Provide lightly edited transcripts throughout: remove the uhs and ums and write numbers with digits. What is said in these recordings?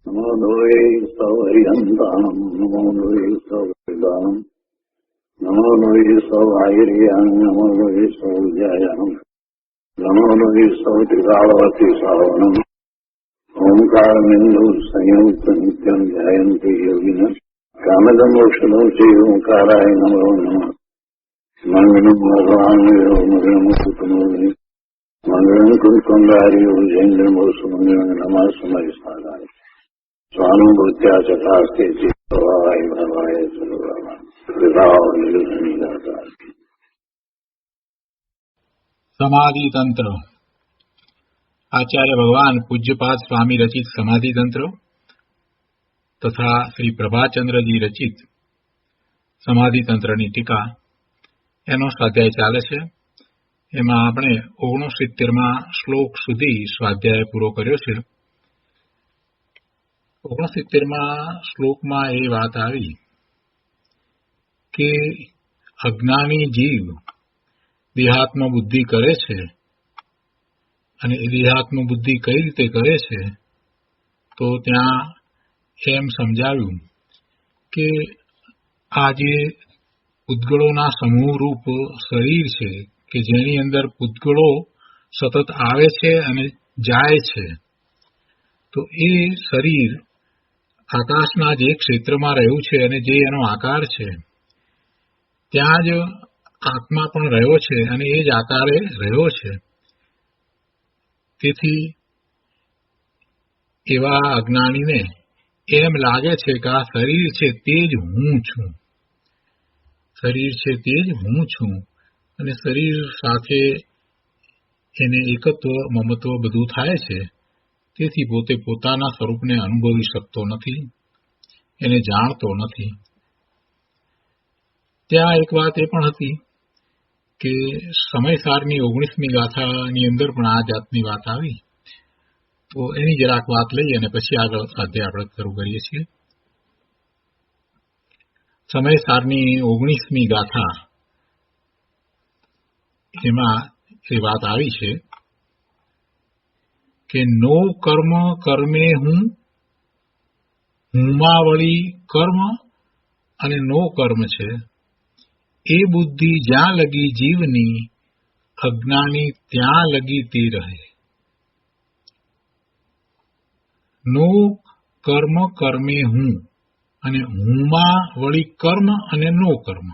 નમો લોહે સૌહરિયંતામ નમો લોહે સૌહૃદામ નમો લોહે સૌહાયર્યામ નમો લોહે સૌજયામ નમો લોહે સૌત્રિકાળવતી સાવનમ ઓંકારમિંદુ સંયુક્ત નિત્યમ ધ્યાયંતિ યોગિન કામદમોક્ષદો ચૈવ ઓંકારાય નમો નમઃ મંગલમ ભગવાન મંગલમ કુટુંબિ મંગલમ કુંડાર્યો જૈન્દ્રમોષ મંગલમ નમઃ સમય સાધાય સ્વાનુભૂત્યા ચકાસ્તે ચિત્તવાય ભવાય સર્વમાં સમાધિ તંત્ર. આચાર્ય ભગવાન પૂજ્યપાદ સ્વામી રચિત સમાધિ તંત્ર તથા શ્રી પ્રભાચંદ્રજી રચિત સમાધિ તંત્રની ટીકા એનો સ્વાધ્યાય ચાલે છે. એમાં આપણે 69માં શ્લોક સુધી સ્વાધ્યાય પૂરો કર્યો છે. 69માં શ્લોકમાં એ વાત આવી કે અજ્ઞાની જીવ દેહાત્મ બુદ્ધિ કરે છે અને એ દેહાત્મ બુદ્ધિ કઈ રીતે કરે છે તો ત્યાં એમ સમજાવ્યું કે આ જે પૂતગળોના સમૂહરૂપ શરીર છે કે જેની અંદર પૂતગળો સતત આવે છે અને જાય છે, તો એ શરીર આકાશના જે ક્ષેત્રમાં રહ્યું છે અને જે એનો આકાર છે ત્યાં જ આત્મા પણ રહ્યો છે અને એ જ આકારે રહ્યો છે. તેથી એવા અજ્ઞાનીને એમ લાગે છે કે આ શરીર છે તે જ હું છું, શરીર છે તે જ હું છું અને શરીર સાથે એને એકત્વ મમત્વ બધું થાય છે. તેથી પોતે પોતાના સ્વરૂપને અનુભવી શકતો નથી, એને જાણતો નથી. ત્યાં એક વાત એ પણ હતી કે સમયસારની 19મી ગાથાની અંદર પણ આ જાતની વાત આવી, તો એની જરાક વાત લઈ અને પછી આગળ સ્વાધ્યાય આપણે શરૂ કરીએ છીએ. સમયસારની 19મી ગાથા એમાં એ વાત આવી છે કે નો કર્મ કર્મે હું, હુંમાં વળી કર્મ અને નો કર્મ છે, એ બુદ્ધિ જ્યાં લગી જીવની, અજ્ઞાની ત્યાં લગી તે રહે. નો કર્મ કર્મે હું અને હુંમાં વળી કર્મ અને નો કર્મ,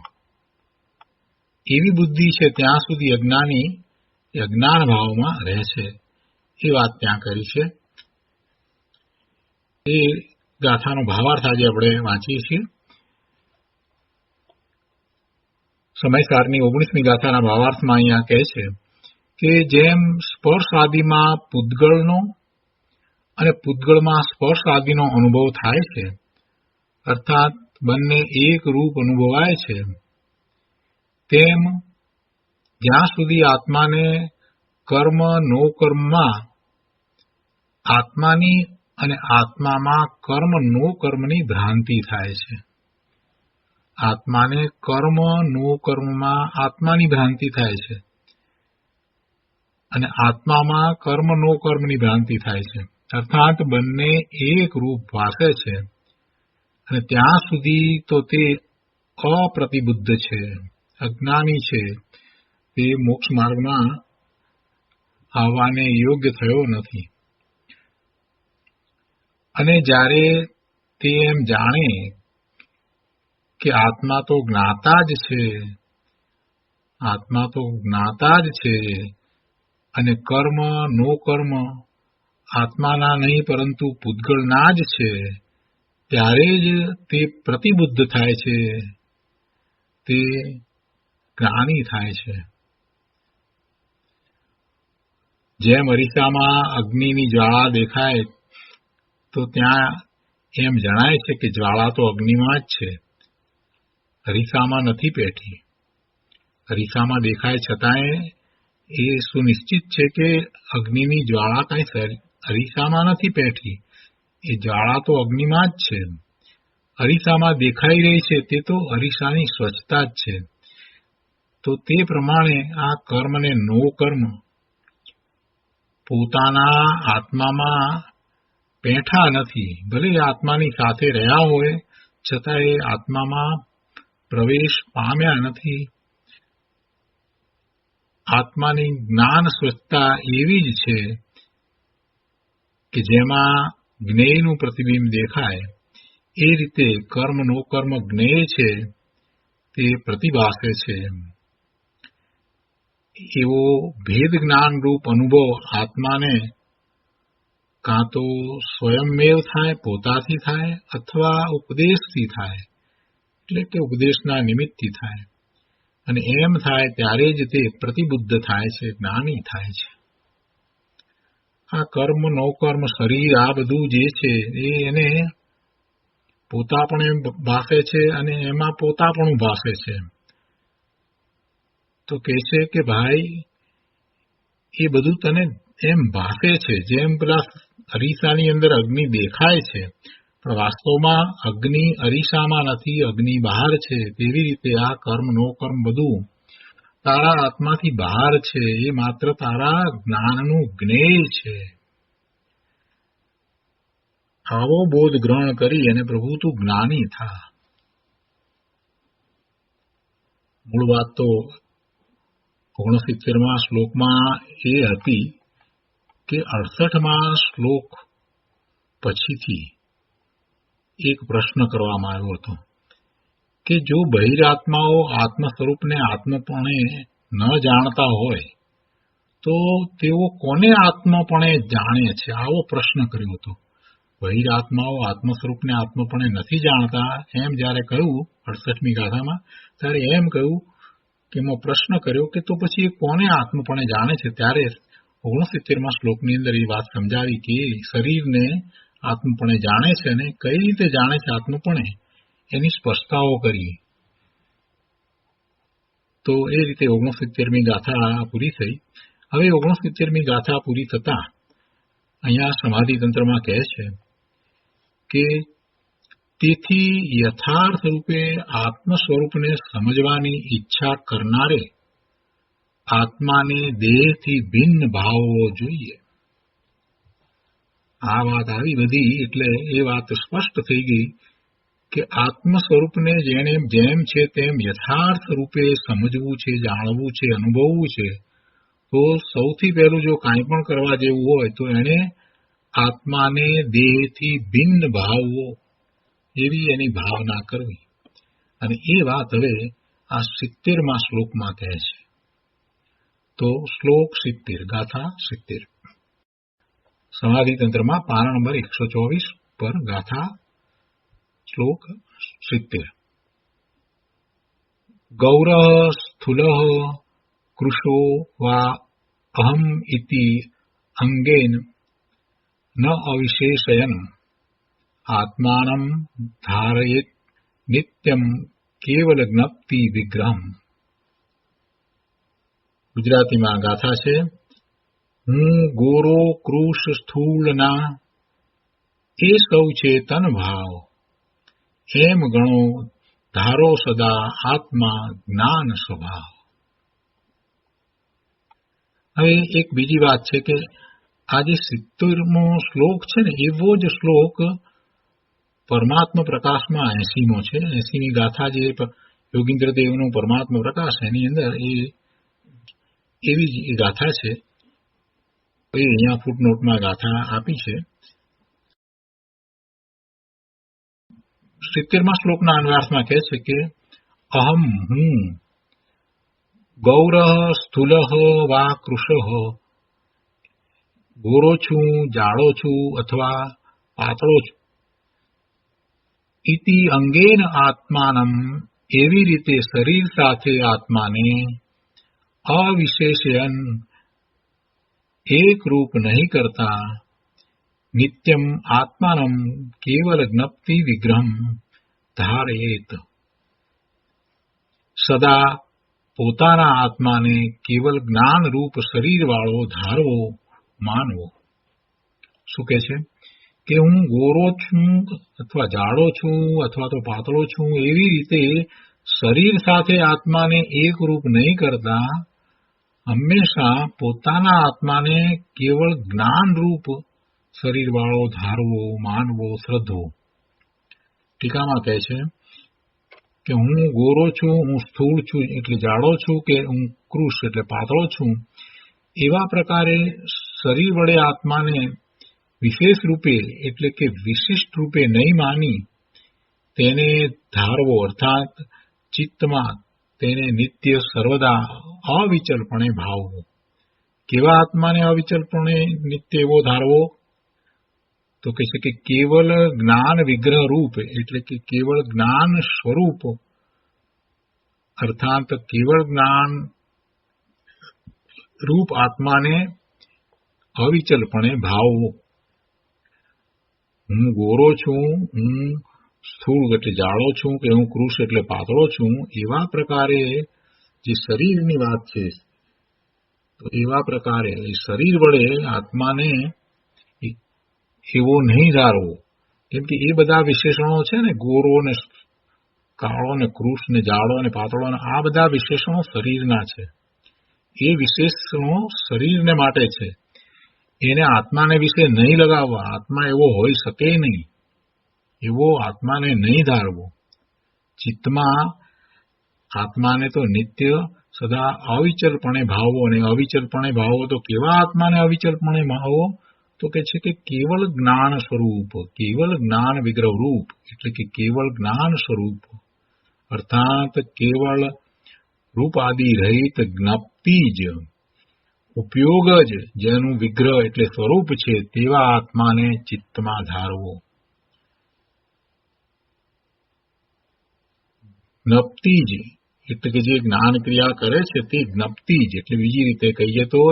એવી બુદ્ધિ છે ત્યાં સુધી અજ્ઞાની એ અજ્ઞાન ભાવમાં રહે છે. એ વાત ત્યાં કરી છે. એ ગાથાનો ભાવાર્થ આજે આપણે વાંચીએ છીએ. સમયસારની 19મી ગાથાના ભાવાર્થમાં અહીંયા કહે છે કે જેમ સ્પર્શ આદિમાં પૂતગળનો અને પૂતગળમાં સ્પર્શ આદિનો અનુભવ થાય છે, અર્થાત બંને એક રૂપ અનુભવાય છે, તેમ જ્યાં સુધી આત્માને કર્મ નો કર્મમાં, આત્માની અને આત્મામાં કર્મ નો કર્મની ભ્રાંતિ થાય છે. આત્માને કર્મ નો કર્મમાં આત્માની ભ્રાંતિ થાય છે અને આત્મામાં કર્મ નો કર્મની ભ્રાંતિ થાય છે, અર્થાત બંને એક રૂપ ભાસે છે. અને ત્યાં સુધી તો તે અપ્રતિબુદ્ધ છે, અજ્ઞાની છે, તે મોક્ષ માર્ગમાં આવવાને યોગ્ય થયો નથી. અને જ્યારે તે એમ જાણે કે આત્મા તો જ્ઞાતા જ છે, આત્મા તો જ્ઞાતા જ છે અને કર્મ નો કર્મ આત્માના નહીં પરંતુ પૂતગળના જ છે, ત્યારે જ તે પ્રતિબુદ્ધ થાય છે, તે જ્ઞાની થાય છે. જેમ અરીસામાં અગ્નિની જ્વાળા દેખાય તો ત્યાં એમ જણાય છે કે જ્વાળા તો અગ્નિમાં જ છે, અરીસામાં નથી પેઠી. અરીસામાં દેખાય છતાંય એ સુનિશ્ચિત છે કે અગ્નિની જ્વાળા કાંઈ અરીસામાં નથી પેઠી, એ જ્વાળા તો અગ્નિમાં જ છે. અરીસામાં દેખાઈ રહી છે તે તો અરીસાની સ્વચ્છતા જ છે. તો તે પ્રમાણે આ કર્મને નો કર્મ પોતાના આત્મામાં બેઠા નથી. ભલે આત્માની સાથે રહ્યા હોય છતાં એ આત્મામાં પ્રવેશ પામ્યા નથી. આત્માની જ્ઞાન સ્વચ્છતા એવી જ છે કે જેમાં જ્ઞેયનું પ્રતિબિંબ દેખાય એ રીતે કર્મ નો કર્મ જ્ઞેય છે તે પ્રતિભાસે છે. એવો ભેદ જ્ઞાન રૂપ અનુભવ આત્માને કાં તો સ્વયંમેવ થાય, પોતાથી થાય, અથવા ઉપદેશથી થાય, એટલે કે ઉપદેશના નિમિત્તથી થાય. અને એમ થાય ત્યારે જ તે પ્રતિબુદ્ધ થાય છે, જ્ઞાની થાય છે. આ કર્મ નો કર્મ શરીર આ બધું જે છે એ એને પોતાપણે ભાસે છે અને એમાં પોતાપણું ભાસે છે. તો કહે છે કે ભાઈ એ બધું તને એમ ભાસે છે જેમ પેલા અરીસાની અંદર અગ્નિ દેખાય છે, પણ વાસ્તવમાં અગ્નિ અરીસામાં નથી, અગ્નિ બહાર છે. તેવી રીતે આ કર્મ નો કર્મ બધું તારા આત્માથી બહાર છે. એ માત્ર તારા જ્ઞાનનું જ્ઞેય છે. આવો બોધ ગ્રહણ કરી અને પ્રભુ તું જ્ઞાની થા. મૂળ વાત તો 69માં શ્લોકમાં એ હતી કે 68માં શ્લોક પછીથી એક પ્રશ્ન કરવામાં આવ્યો હતો કે જો બહિરાત્માઓ આત્મ સ્વરૂપને આત્મપણે ન જાણતા હોય તો તેઓ કોને આત્મપણે જાણે છે? આવો પ્રશ્ન કર્યો હતો. બહિરાત્માઓ આત્મ સ્વરૂપને આત્મપણે નથી જાણતા એમ જયારે કહ્યું 68મી ગાથામાં, ત્યારે એમ કહ્યું કે એમાં પ્રશ્ન કર્યો કે તો પછી એ કોને આત્મપણે જાણે છે? ત્યારે 69માં શ્લોકની અંદર એ વાત સમજાવી કે શરીરને આત્મપણે જાણે છે અને કઈ રીતે જાણે છે આત્મપણે એની સ્પષ્ટતાઓ કરી. તો એ રીતે 69મી ગાથા પૂરી થઈ. હવે 69મી ગાથા પૂરી થતા અહીંયા સમાધિ તંત્રમાં કહે છે કે તેથી યથાર્થ રૂપે આત્મ સ્વરૂપને સમજવાની ઈચ્છા કરનારે આત્માને દેહથી ભિન્ન ભાવવો જોઈએ. આ વાત આવી બધી એટલે એ વાત સ્પષ્ટ થઈ ગઈ કે આત્મ સ્વરૂપને જેને જેમ છે તેમ યથાર્થ રૂપે સમજવું છે, જાણવું છે, અનુભવવું છે. તો સૌથી પહેલું જો કાંઈ પણ કરવા જેવું હોય તો એને આત્માને દેહથી ભિન્ન ભાવવો એવી એની ભાવના કરવી. અને એ વાત હવે આ 70માં શ્લોકમાં કહે છે. તો શ્લોક 70, ગાથા 70. સમાધિ તંત્રમાં પાના નંબર 124 પર ગાથા શ્લોક 70. ગૌરઃ સ્થૂલઃ કૃશો વા અહમ ઇતિ અંગેન ન અવિશેષયન આત્માનમ ધારયેત નિત્યમ કેવલ જ્ઞપ્તિ વિગ્રહમ. ગુજરાતીમાં ગાથા છે. હું ગોરો કૃશ સ્થૂળના એ સૌ છે તન ભાવ, એમ ગણો ધારો સદા આત્મા જ્ઞાન સ્વભાવ. હવે એક બીજી વાત છે કે આ જે 70મો શ્લોક છે ને એવો જ શ્લોક પરમાત્મા પ્રકાશમાં 80મો છે. 80મી ગાથા જે યોગીન્દ્ર દેવનો પરમાત્મા પ્રકાશ એની અંદર એવી જ ગાથા છે. એ અહીંયા ફૂટનોટમાં ગાથા આપી છે. 70મા શ્લોકના અન્વયાર્થમાં કહે છે કે અહમ હું ગૌરઃ સ્થૂલઃ વા કૃશઃ, ગોરો છું, જાડો છું અથવા પાતળો છું. ઇતિ અંગેન આત્માનમ એવી રીતે શરીર સાથે આત્માને અવિશેષયન એક રૂપ નહીં કરતા નિત્યમ આત્માનમ કેવલ જ્ઞપ્તિ વિગ્રહમ ધારયેત. સદા પોતાના આત્માને કેવલ જ્ઞાન રૂપ શરીર વાળો ધારવો, માનવો. શું કહે છે કે હું ગોરો છું અથવા જાડો છું અથવા તો પાતળો છું એવી રીતે શરીર સાથે આત્માને એક રૂપ નહીં કરતા હંમેશા પોતાના આત્માને કેવળ જ્ઞાન રૂપ શરીરવાળો ધારવો, માનવો, શ્રદ્ધવો. ટીકામાં કહે છે કે હું ગોરો છું, હું સ્થૂળ છું એટલે જાડો છું, કે હું કૃશ એટલે પાતળો છું, એવા પ્રકારે શરીર વડે આત્માને વિશેષ રૂપે એટલે કે વિશિષ્ટ રૂપે નહીં માની તેને ધારવો, અર્થાત ચિત્તમાં તેને નિત્ય સર્વદા અવિચલપણે ભાવવો. કેવા આત્માને અવિચલપણે નિત્ય એવો ધારવો? તો કહે છે કે કેવલ જ્ઞાન વિગ્રહ રૂપ એટલે કે કેવળ જ્ઞાન સ્વરૂપ, અર્થાત કેવળ જ્ઞાન રૂપ આત્માને અવિચલપણે ભાવવો. હું ગોરો છું, હું સ્થૂળ એટલે જાડો છું, કે હું કૃશ એટલે પાતળો છું, એવા પ્રકારે જે શરીરની વાત છે, તો એવા પ્રકારે શરીર વડે આત્માને એવો નહીં ધારવો. કેમ કે એ બધા વિશેષણો છે ને, ગોરો ને કાળો ને કૃશ ને જાડો ને પાતળો ને, આ બધા વિશેષણો શરીરના છે. એ વિશેષણો શરીરને માટે છે. એને આત્માને વિશે નહીં લગાવવા. આત્મા એવો હોઈ શકે નહીં, એવો આત્માને નહીં ધારવો. ચિત્તમાં આત્માને તો નિત્ય સદા અવિચલપણે ભાવવો. અને અવિચલપણે ભાવવો તો કેવા આત્માને અવિચલપણે ભાવવો? તો કે છે કે કેવળ જ્ઞાન સ્વરૂપ, કેવળ જ્ઞાન વિગ્રહ રૂપ એટલે કે કેવળ જ્ઞાન સ્વરૂપ, અર્થાત કેવળ રૂપ આદિ રહિત જ્ઞપ્તિ જ, ઉપયોગ જ જેનું વિગ્રહ એટલે સ્વરૂપ છે, તેવા આત્માને ચિત્તમાં ધારવો. જ્ઞપ્તિ જ એટલે કે જે જ્ઞાન ક્રિયા કરે છે તે જ્ઞપ્તિ જ, એટલે બીજી રીતે કહીએ તો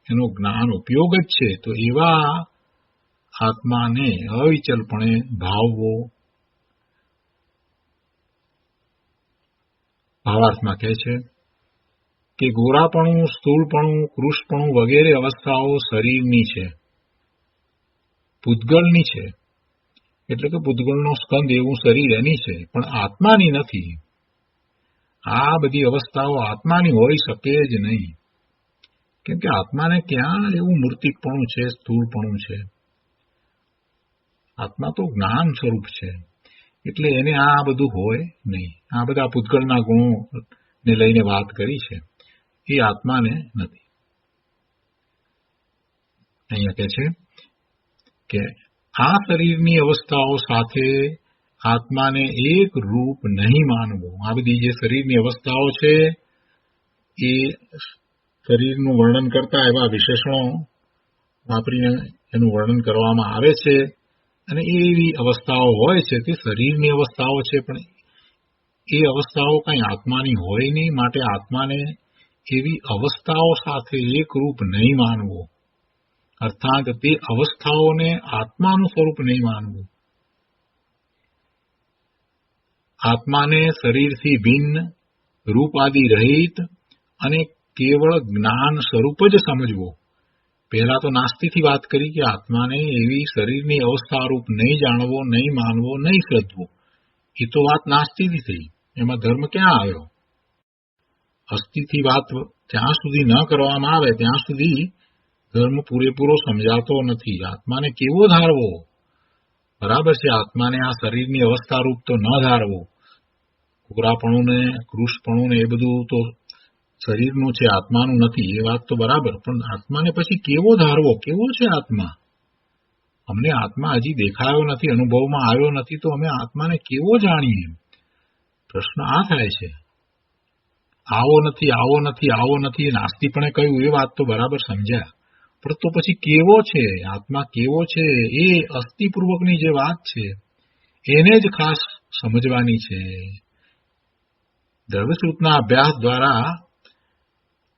એનો જ્ઞાન ઉપયોગ જ છે. તો એવા આત્માને અવિચલપણે ભાવવો. ભાવાર્થમાં કહે છે કે ગોરાપણું, સ્થૂળપણું, કૃશપણું વગેરે અવસ્થાઓ શરીરની છે, પૂતગલની છે. એટલે કે પૂતગલનો સ્કંદ એવું શરીર એની છે, પણ આત્માની નથી. આ બધી અવસ્થાઓ આત્માની હોઈ શકે જ નહીં. કેમ કે આત્માને ક્યાં એવું મૂર્તિકપણું છે, સ્થૂળપણું છે? આત્મા તો જ્ઞાન સ્વરૂપ છે, એટલે એને આ બધું હોય નહીં. આ બધા પૂતગલના ગુણોને લઈને વાત કરી છે, એ આત્માને નથી. અહીંયા કહે છે કે આ શરીરની અવસ્થાઓ સાથે આત્માને એક રૂપ નહીં માનવું. આ બધી જે શરીરની અવસ્થાઓ છે એ શરીરનું વર્ણન કરતા એવા વિશેષણો વાપરીને એનું વર્ણન કરવામાં આવે છે, અને એવી અવસ્થાઓ હોય છે તે શરીરની અવસ્થાઓ છે, પણ એ અવસ્થાઓ કંઈ આત્માની હોય નહીં. માટે આત્માને એવી અવસ્થાઓ સાથે એક રૂપ નહીં માનવું, અર્થાત તે અવસ્થાઓને આત્માનું સ્વરૂપ નહીં માનવું. આત્માને શરીરથી ભિન્ન, રૂપ આદિ રહિત અને કેવળ જ્ઞાન સ્વરૂપ જ સમજવો. પહેલા તો નાસ્તિથી વાત કરી કે આત્માને એવી શરીરની અવસ્થા રૂપ નહીં જાણવો, નહીં માનવો, નહીં શ્રદ્ધવો. એ તો વાત નાસ્તિથી થઈ. એમાં ધર્મ ક્યાં આવ્યો? અસ્થિથી વાત જ્યાં સુધી ન કરવામાં આવે ત્યાં સુધી ધર્મ પૂરેપૂરો સમજાતો નથી. આત્માને કેવો ધારવો? બરાબર છે, આત્માને આ શરીરની અવસ્થા રૂપ તો ન ધારવો. કુકરાપણું ને કૃશપણું ને એ બધું તો શરીરનું છે, આત્માનું નથી. એ વાત તો બરાબર, પણ આત્માને પછી કેવો ધારવો? કેવો છે આત્મા? અમને આત્મા હજી દેખાયો નથી, અનુભવમાં આવ્યો નથી, તો અમે આત્માને કેવો જાણીએ? પ્રશ્ન આ થાય છે. આવો નથી, આવો નથી, આવો નથી, નાસ્તિપણે કહ્યું એ વાત તો બરાબર સમજ્યા, પણ તો પછી કેવો છે આત્મા? કેવો છે? એ અસ્થિપૂર્વકની જે વાત છે એને જ ખાસ સમજવાની છે. દ્રવ્યસૂત્રના અભ્યાસ દ્વારા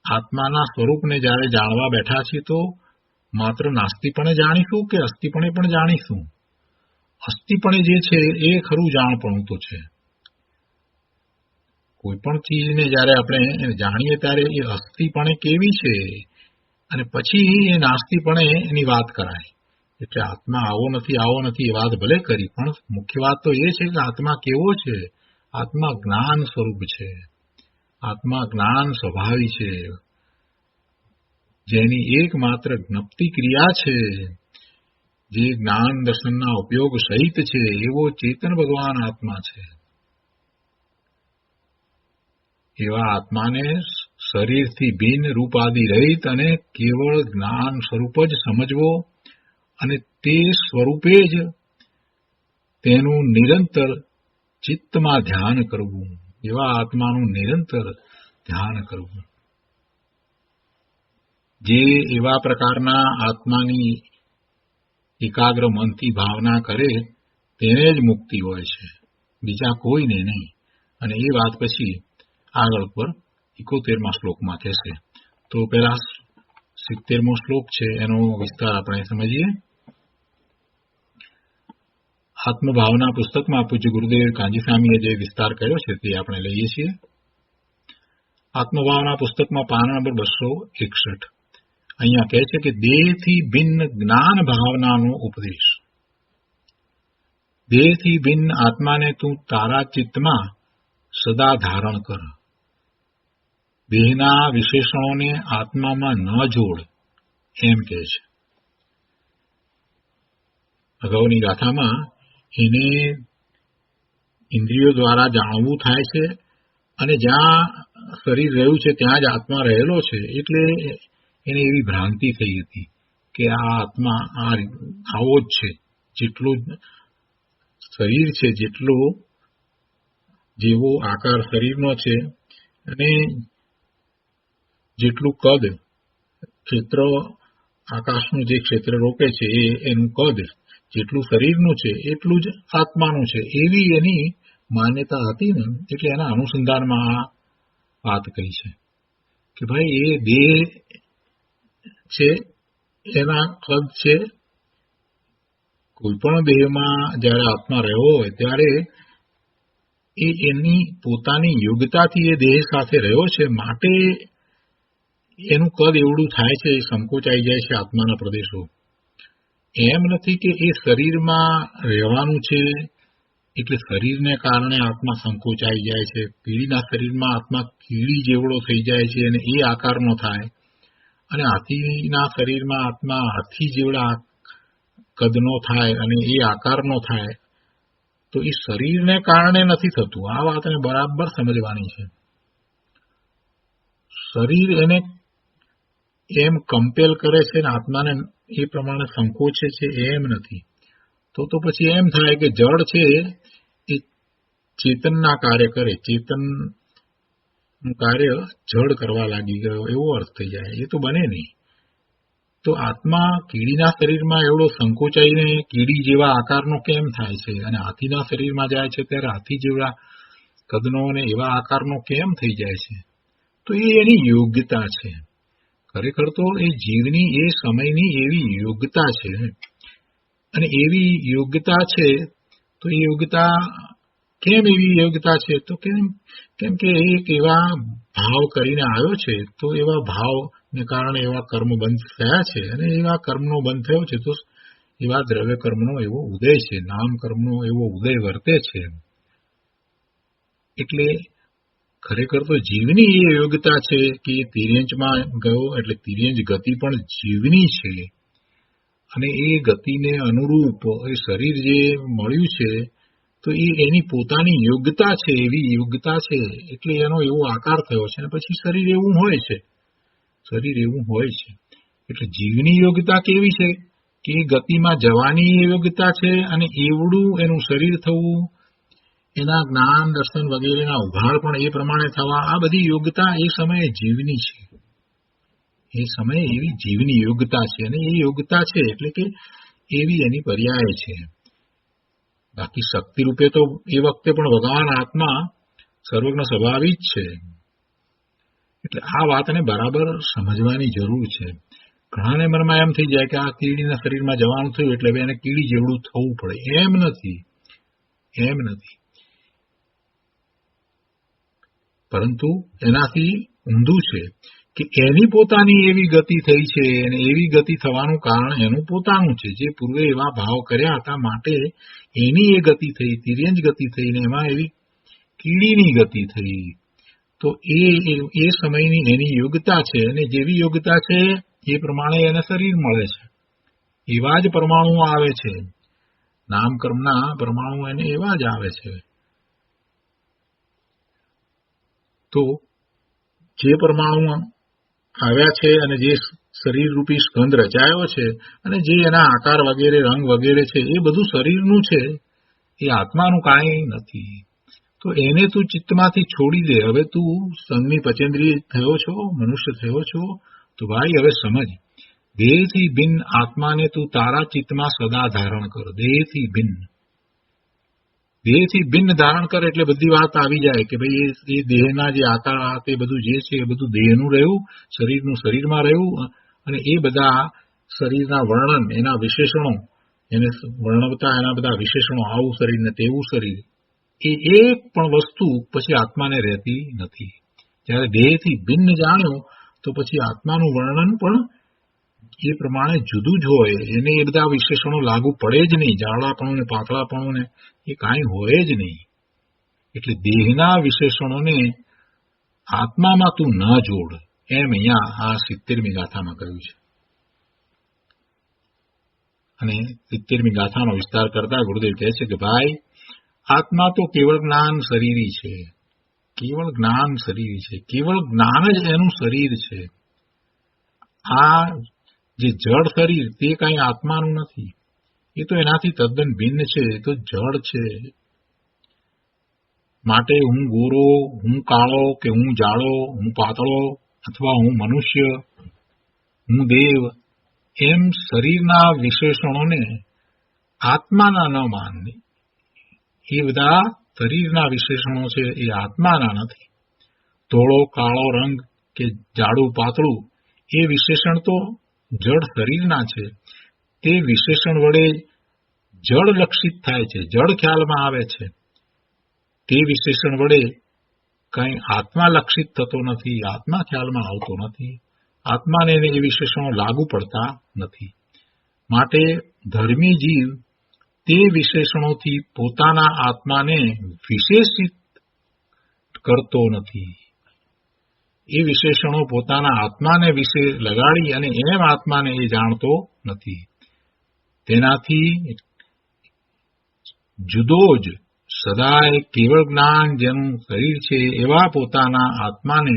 આત્માના સ્વરૂપને જ્યારે જાણવા બેઠા છીએ તો માત્ર નાસ્તિપણે જાણીશું કે અસ્થિપણે પણ જાણીશું? અસ્થિપણે જે છે એ ખરું જાણપણું તો છે. કોઈ પણ ચીજને જ્યારે આપણે જાણીએ ત્યારે એ અસ્થિપણે કેવી છે, અને પછી એ નાસ્તિપણે એની વાત કરાય. એટલે આત્મા આવો નથી એ વાત ભલે કરી, પણ મુખ્ય વાત તો એ છે કે આત્મા કેવો છે? આત્મા જ્ઞાન સ્વરૂપ છે, આત્મા જ્ઞાન સ્વભાવી છે, જેની એકમાત્ર જ્ઞપ્તિ ક્રિયા છે જે જ્ઞાન દર્શનના ઉપયોગ સહિત છે એવો ચેતન ભગવાન આત્મા છે. એવા આત્માને શરીરથી ભિન્ન રૂપાદિ રહિત અને કેવળ જ્ઞાન સ્વરૂપ જ સમજવો અને તે સ્વરૂપે જ તેનું નિરંતર ચિત્તમાં ધ્યાન કરવું. એવા આત્માનું નિરંતર ધ્યાન કરવું. જે એવા પ્રકારના આત્માની એકાગ્ર મનથી ભાવના કરે તેને જ મુક્તિ હોય છે, બીજા કોઈને નહીં. અને એ વાત પછી આગળ પર 71મા શ્લોકમાં કહેશે. તો પેલા 70મો શ્લોક છે એનો વિસ્તાર આપણે સમજીએ. આત્મભાવના પુસ્તકમાં પૂજ્ય ગુરુદેવ કાંજીસ્વામીએ જે વિસ્તાર કર્યો છે તે આપણે લઈએ છીએ. આત્મભાવના પુસ્તકમાં પાના નંબર 261 અહીંયા કહે છે કે દેહથી ભિન્ન જ્ઞાન ભાવનાનો ઉપદેશ. દેહથી ભિન્ન આત્માને તું તારા ચિત્તમાં સદા ધારણ કર. દેહના વિશેષણોને આત્મામાં ન જોડ એમ કહે છે. અગાઉની ગાથામાં એને ઇન્દ્રિયો દ્વારા જાણવું થાય છે અને જ્યાં શરીર રહ્યું છે ત્યાં જ આત્મા રહેલો છે, એટલે એને એવી ભ્રાંતિ થઈ હતી કે આ આત્મા આવો જ છે. જેટલું શરીર છે, જેટલો જેવો આકાર શરીરનો છે અને જેટલું કદ ક્ષેત્ર આકાશનું જે ક્ષેત્ર રોકે છે એનું કદ જેટલું શરીરનું છે એટલું જ આત્માનું છે, એવી એની માન્યતા હતી ને. એટલે એના અનુસંધાનમાં આ વાત કહી છે કે ભાઈ એ દેહ છે, એના કદ છે. કોઈ પણ દેહમાં જયારે આત્મા રહ્યો હોય ત્યારે એની પોતાની યોગ્યતાથી એ દેહ સાથે રહ્યો છે, માટે એનું કદ એવડું થાય છે, સંકોચાઈ જાય છે આત્માના પ્રદેશો. એમ નથી કે એ શરીરમાં રહેવાનું છે એટલે શરીરને કારણે આત્મા સંકોચાઈ જાય છે. કીડીના શરીરમાં આત્મા કીડી જેવડો થઈ જાય છે અને એ આકારનો થાય, અને હાથીના શરીરમાં આત્મા હાથી જેવડા કદનો થાય અને એ આકારનો થાય. તો એ શરીરને કારણે નથી થતું. આ વાતને બરાબર સમજવાની છે. શરીર એને એમ કમ્પેલ કરે છે ને આત્માને એ પ્રમાણે સંકોચે છે એમ નથી. તો પછી એમ થાય કે જળ છે એ ચેતનના કાર્ય કરે, ચેતનનું કાર્ય જળ કરવા લાગી ગયો એવો અર્થ થઈ જાય. એ તો બને નહીં. તો આત્મા કીડીના શરીરમાં એવડો સંકોચાઈને કીડી જેવા આકારનો કેમ થાય છે, અને હાથીના શરીરમાં જાય છે ત્યારે હાથી જેવા કદનો અને એવા આકારનો કેમ થઈ જાય છે? તો એ એની યોગ્યતા છે. ખરેખર તો એ જીવની એ સમયની એવી યોગ્યતા છે, અને એવી યોગ્યતા છે. તો એ યોગ્યતા કેમ એવી યોગ્યતા છે? તો કેમ કે એક એવા ભાવ કરીને આવ્યો છે, તો એવા ભાવને કારણે એવા કર્મ બંધ થયા છે, અને એવા કર્મનો બંધ થયો છે તો એવા દ્રવ્ય કર્મનો એવો ઉદય છે, નામ કર્મનો એવો ઉદય વર્તે છે. એટલે ખરેખર તો જીવની એ યોગ્યતા છે કે તિર્યંચમાં ગયો એટલે તિર્યંચ ગતિ પણ જીવની છે, અને એ ગતિને અનુરૂપ એ શરીર જે મળ્યું છે તો એ એની પોતાની યોગ્યતા છે, એવી યોગ્યતા છે એટલે એનો એવો આકાર થયો છે. અને પછી શરીર એવું હોય છે, શરીર એવું હોય છે. એટલે જીવની યોગ્યતા કેવી છે કે ગતિમાં જવાની યોગ્યતા છે, અને એવડું એનું શરીર થવું, એના જ્ઞાન દર્શન વગેરેના ઉઘાડ પણ એ પ્રમાણે થવા, આ બધી યોગ્યતા એ સમયે જીવની છે. એ સમયે એવી જીવની યોગ્યતા છે, અને એ યોગ્યતા છે એટલે કે એવી એની પર્યાય છે. બાકી શક્તિ રૂપે તો એ વખતે પણ ભગવાન આત્મા સર્વજ્ઞ સ્વભાવી જ છે. એટલે આ વાતને બરાબર સમજવાની જરૂર છે. ઘણાને મનમાં એમ થઈ જાય કે આ કીડીના શરીરમાં જવાનું થયું એટલે હવે એને કીડી જેવડું થવું પડે. એમ નથી, એમ નથી. પરંતુ એનાથી ઊંધું છે કે એની પોતાની એવી ગતિ થઈ છે, અને એવી ગતિ થવાનું કારણ એનું પોતાનું છે. જે પૂર્વે એવા ભાવ કર્યા હતા માટે એની એ ગતિ થઈ, તિર્યંચ ગતિ થઈ, ને એમાં એવી કીડીની ગતિ થઈ. તો એ સમયની એની યોગ્યતા છે, અને જેવી યોગ્યતા છે એ પ્રમાણે એને શરીર મળે છે. એવા જ પરમાણુ આવે છે. નામકર્મના પરમાણુ એને એવા જ આવે છે. તો જે પરમાણુ આવ્યા છે અને જે શરીર રૂપી સ્કંદ રચાયો છે અને જે એના આકાર વગેરે રંગ વગેરે છે એ બધું શરીરનું છે, એ આત્માનું કાંઈ નથી. તો એને તું ચિત્તમાંથી છોડી દે. હવે તું સંઘની પચેન્દ્રિય થયો છો, મનુષ્ય થયો છો, તો ભાઈ હવે સમજ, દેહથી ભિન્ન આત્માને તું તારા ચિત્તમાં સદા ધારણ કર. દેહથી ભિન્ન ધારણ કર એટલે બધી વાત આવી જાય કે ભાઈ એ દેહના જે આકાર તે બધું જે છે એ બધું દેહનું રહ્યું, શરીરનું શરીરમાં રહ્યું, અને એ બધા શરીરના વર્ણન, એના વિશેષણો, એને વર્ણવતા એના બધા વિશેષણો, આવું શરીર ને તેવું શરીર, એ એક પણ વસ્તુ પછી આત્માને રહેતી નથી. જ્યારે દેહથી ભિન્ન જાણ્યો તો પછી આત્માનું વર્ણન પણ એ પ્રમાણે જુદું જ હોય. એને એ બધા વિશેષણો લાગુ પડે જ નહીં. જાડાપણું ને પાતળાપણું ને એ કાંઈ હોય જ નહીં. એટલે દેહના વિશેષણોને આત્મામાં તું ન જોડ, એમ અહીંયા આ 70મી ગાથામાં કહ્યું છે. અને 70મી ગાથાનો વિસ્તાર કરતા ગુરુદેવ કહે છે કે ભાઈ, આત્મા તો કેવળ જ્ઞાન શરીરી છે. કેવળ જ્ઞાન શરીરી છે. કેવળ જ્ઞાન જ એનું શરીર છે. આ જે જળ શરીર તે કાંઈ આત્માનું નથી. એ તો એનાથી તદ્દન ભિન્ન છે. એ તો જળ છે. માટે હું ગોરો, હું કાળો, કે હું જાડો, હું પાતળો, અથવા હું મનુષ્ય, હું દેવ, એમ શરીરના વિશેષણોને આત્માના ન માનને. એ બધા શરીરના વિશેષણો છે, એ આત્માના નથી. ધોળો કાળો રંગ કે જાડું પાતળું એ વિશેષણ તો જળ શરીરના છે. તે વિશેષણ વડે જળ લક્ષિત થાય છે, જળ ખ્યાલમાં આવે છે. તે વિશેષણ વડે કંઈ આત્મા લક્ષિત થતો નથી, આત્મા ખ્યાલમાં આવતો નથી. આત્માને એ વિશેષણો લાગુ પડતા નથી. માટે ધર્મી જીવ તે વિશેષણોથી પોતાના આત્માને વિશેષિત કરતો નથી. એ વિશેષણો પોતાના આત્માને વિશે લગાડી અને એમ આત્માને એ જાણતો નથી. તેનાથી જુદો જ સદાય કેવળ જ્ઞાન જેનું શરીર છે એવા પોતાના આત્માને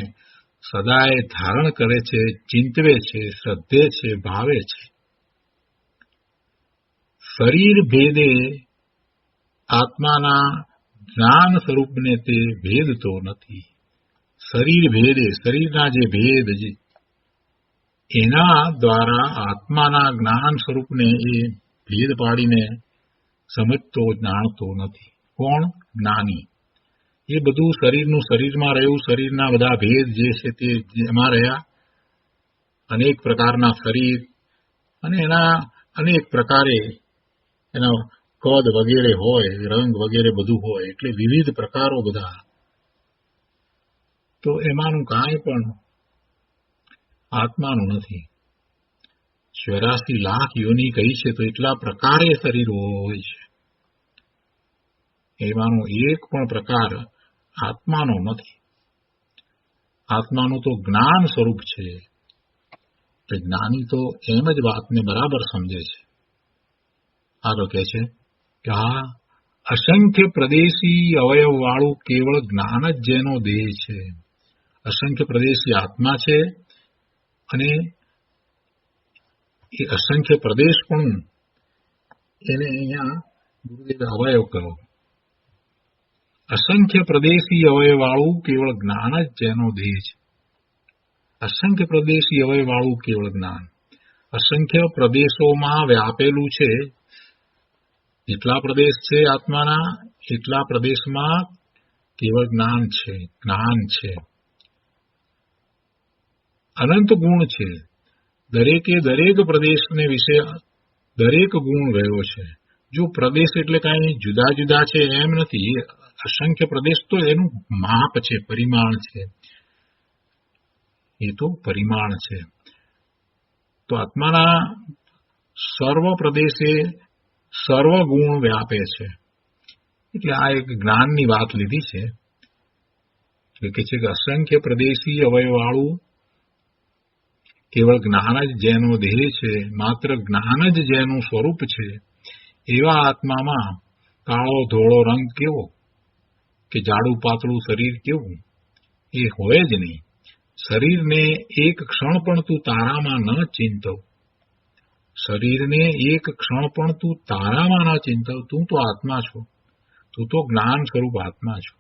સદાય ધારણ કરે છે, ચિંતવે છે, શ્રદ્ધે છે, ભાવે છે. શરીર ભેદે આત્માના જ્ઞાન સ્વરૂપને તે ભેદતો નથી. શરીર ભેદે, શરીરના જે ભેદ છે એના દ્વારા આત્માના જ્ઞાન સ્વરૂપને એ ભેદ પાડીને સમજતો, જાણતો નથી. કોણ? જ્ઞાની. એ બધું શરીરનું શરીરમાં રહ્યું, શરીરના બધા ભેદ જે છે તે એમાં રહ્યા. અનેક પ્રકારના શરીર અને એના અનેક પ્રકારે એના કદ વગેરે હોય, રંગ વગેરે બધું હોય, એટલે વિવિધ પ્રકારો બધા. તો એમાંનું કાંઈ પણ આત્માનું નથી. 84 લાખ યોની કહી છે તો એટલા પ્રકારે શરીરો હોય છે. એમાંનો એક પણ પ્રકાર આત્માનો નથી. આત્માનું તો જ્ઞાન સ્વરૂપ છે. જ્ઞાની તો એમ જ વાતને બરાબર સમજે છે. આગળ કહે છે કે આ અસંખ્ય પ્રદેશી અવયવ વાળું કેવળ જ્ઞાન જ જેનો દેહ છે. અસંખ્ય પ્રદેશી આત્મા છે અને એ અસંખ્ય પ્રદેશ પણ એને અહીંયા ગુરુદેવે અવયવ કહ્યો. અસંખ્ય પ્રદેશી અવયવ વાળું કેવળ જ્ઞાન જ જેનો દેહ છે. અસંખ્ય પ્રદેશી અવયવ વાળું કેવળ જ્ઞાન. અસંખ્ય પ્રદેશોમાં વ્યાપેલું છે. જેટલા પ્રદેશ છે આત્માના એટલા પ્રદેશમાં કેવળ જ્ઞાન છે. જ્ઞાન છે. અનંત ગુણ છે. દરેકે દરેક પ્રદેશને વિશે દરેક ગુણ રહ્યો છે. જો પ્રદેશ એટલે કાંઈ જુદા જુદા છે એમ નથી. અસંખ્ય પ્રદેશ તો એનું માપ છે, પરિમાણ છે. એ તો પરિમાણ છે. તો આત્માના સર્વ પ્રદેશે સર્વ ગુણ વ્યાપે છે. એટલે આ એક જ્ઞાનની વાત લીધી છે. એટલે કે છે કે અસંખ્ય પ્રદેશી અવયવ વાળું કેવળ જ્ઞાન જ જેનો દેહ છે, માત્ર જ્ઞાન જ જેનું સ્વરૂપ છે, એવા આત્મામાં કાળો ધોળો રંગ કેવો કે જાડું પાતળું શરીર કેવું, એ હોય જ નહીં. શરીરને એક ક્ષણ પણ તું તારામાં ન ચિંતવ, શરીરને એક ક્ષણ પણ તું તારામાં ન ચિંતવ. તું તો આત્મા છો, તું તો જ્ઞાન સ્વરૂપ આત્મા છો.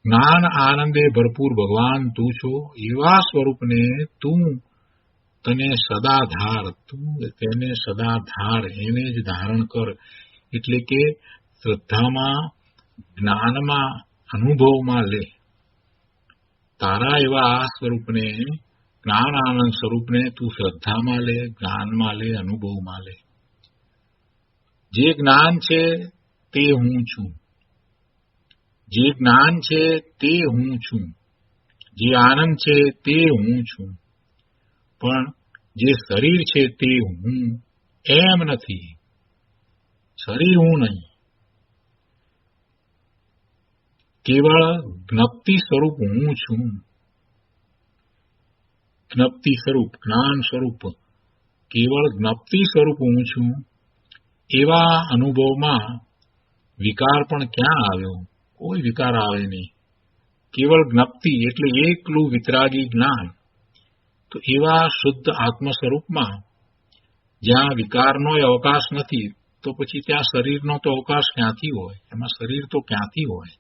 જ્ઞાન આનંદે ભરપૂર ભગવાન તું છો. એવા સ્વરૂપને તું તને સદાધાર, તું તેને સદાધાર, એને જ ધારણ કર. એટલે કે શ્રદ્ધામાં, જ્ઞાનમાં, અનુભવમાં લે. તારા એવા આ સ્વરૂપને, જ્ઞાન આનંદ સ્વરૂપને તું શ્રદ્ધામાં લે, જ્ઞાનમાં લે, અનુભવમાં લે. જે જ્ઞાન છે તે હું છું, જે જ્ઞાન છે તે હું છું, જે આનંદ છે તે હું છું. પણ જે શરીર છે તે હું એમ નથી. શરીર હું નહીં. કેવળ જ્ઞપ્તિ સ્વરૂપ હું છું. જ્ઞપ્તિ સ્વરૂપ, જ્ઞાન સ્વરૂપ, કેવળ જ્ઞપ્તિ સ્વરૂપ હું છું. એવા અનુભવમાં વિકાર પણ ક્યાં આવ્યો? કોઈ વિકાર આવે નહીં. કેવળ જ્ઞપ્તિ એટલે એકલું વિતરાગી જ્ઞાન. તો એવા શુદ્ધ આત્મ સ્વરૂપમાં જ્યાં વિકારનો અવકાશ નથી, તો પછી ત્યાં શરીરનો તો અવકાશ ક્યાંથી હોય? એમાં શરીર તો ક્યાંથી હોય?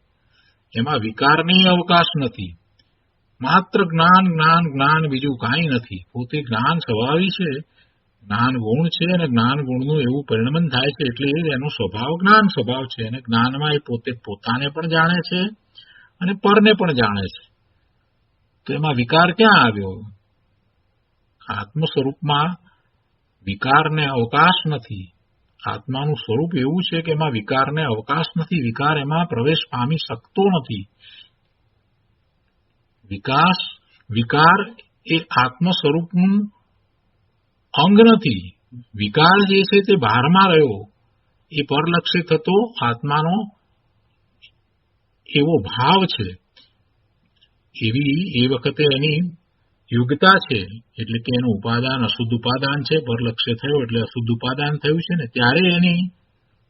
એમાં વિકારની અવકાશ નથી. માત્ર જ્ઞાન, જ્ઞાન, જ્ઞાન, બીજું કાંઈ નથી. પોતે જ્ઞાન સ્વભાવી છે, જ્ઞાન ગુણ છે, અને જ્ઞાન ગુણનું એવું પરિણમન થાય છે એટલે એનો સ્વભાવ જ્ઞાન સ્વભાવ છે. અને જ્ઞાનમાં એ પોતે પોતાને પણ જાણે છે અને પરને પણ જાણે છે. તો એમાં વિકાર ક્યાં આવ્યો? આત્મ સ્વરૂપમાં વિકારને અવકાશ નથી. આત્માનું સ્વરૂપ એવું છે કે એમાં વિકારને અવકાશ નથી. વિકાર એમાં પ્રવેશ પામી શકતો નથી. વિકાર એ આત્મ સ્વરૂપનું અંગ નથી. વિકાર જે છે તે બહારમાં રહ્યો, એ પરલક્ષી થતો આત્માનો એવો ભાવ છે. એ વખતે એની યોગ્યતા છે, એટલે કે એનું ઉપાદાન અશુદ્ધ ઉપાદાન છે. પરલક્ષ્ય થયો એટલે અશુદ્ધ ઉપાદાન થયું છે ને, ત્યારે એની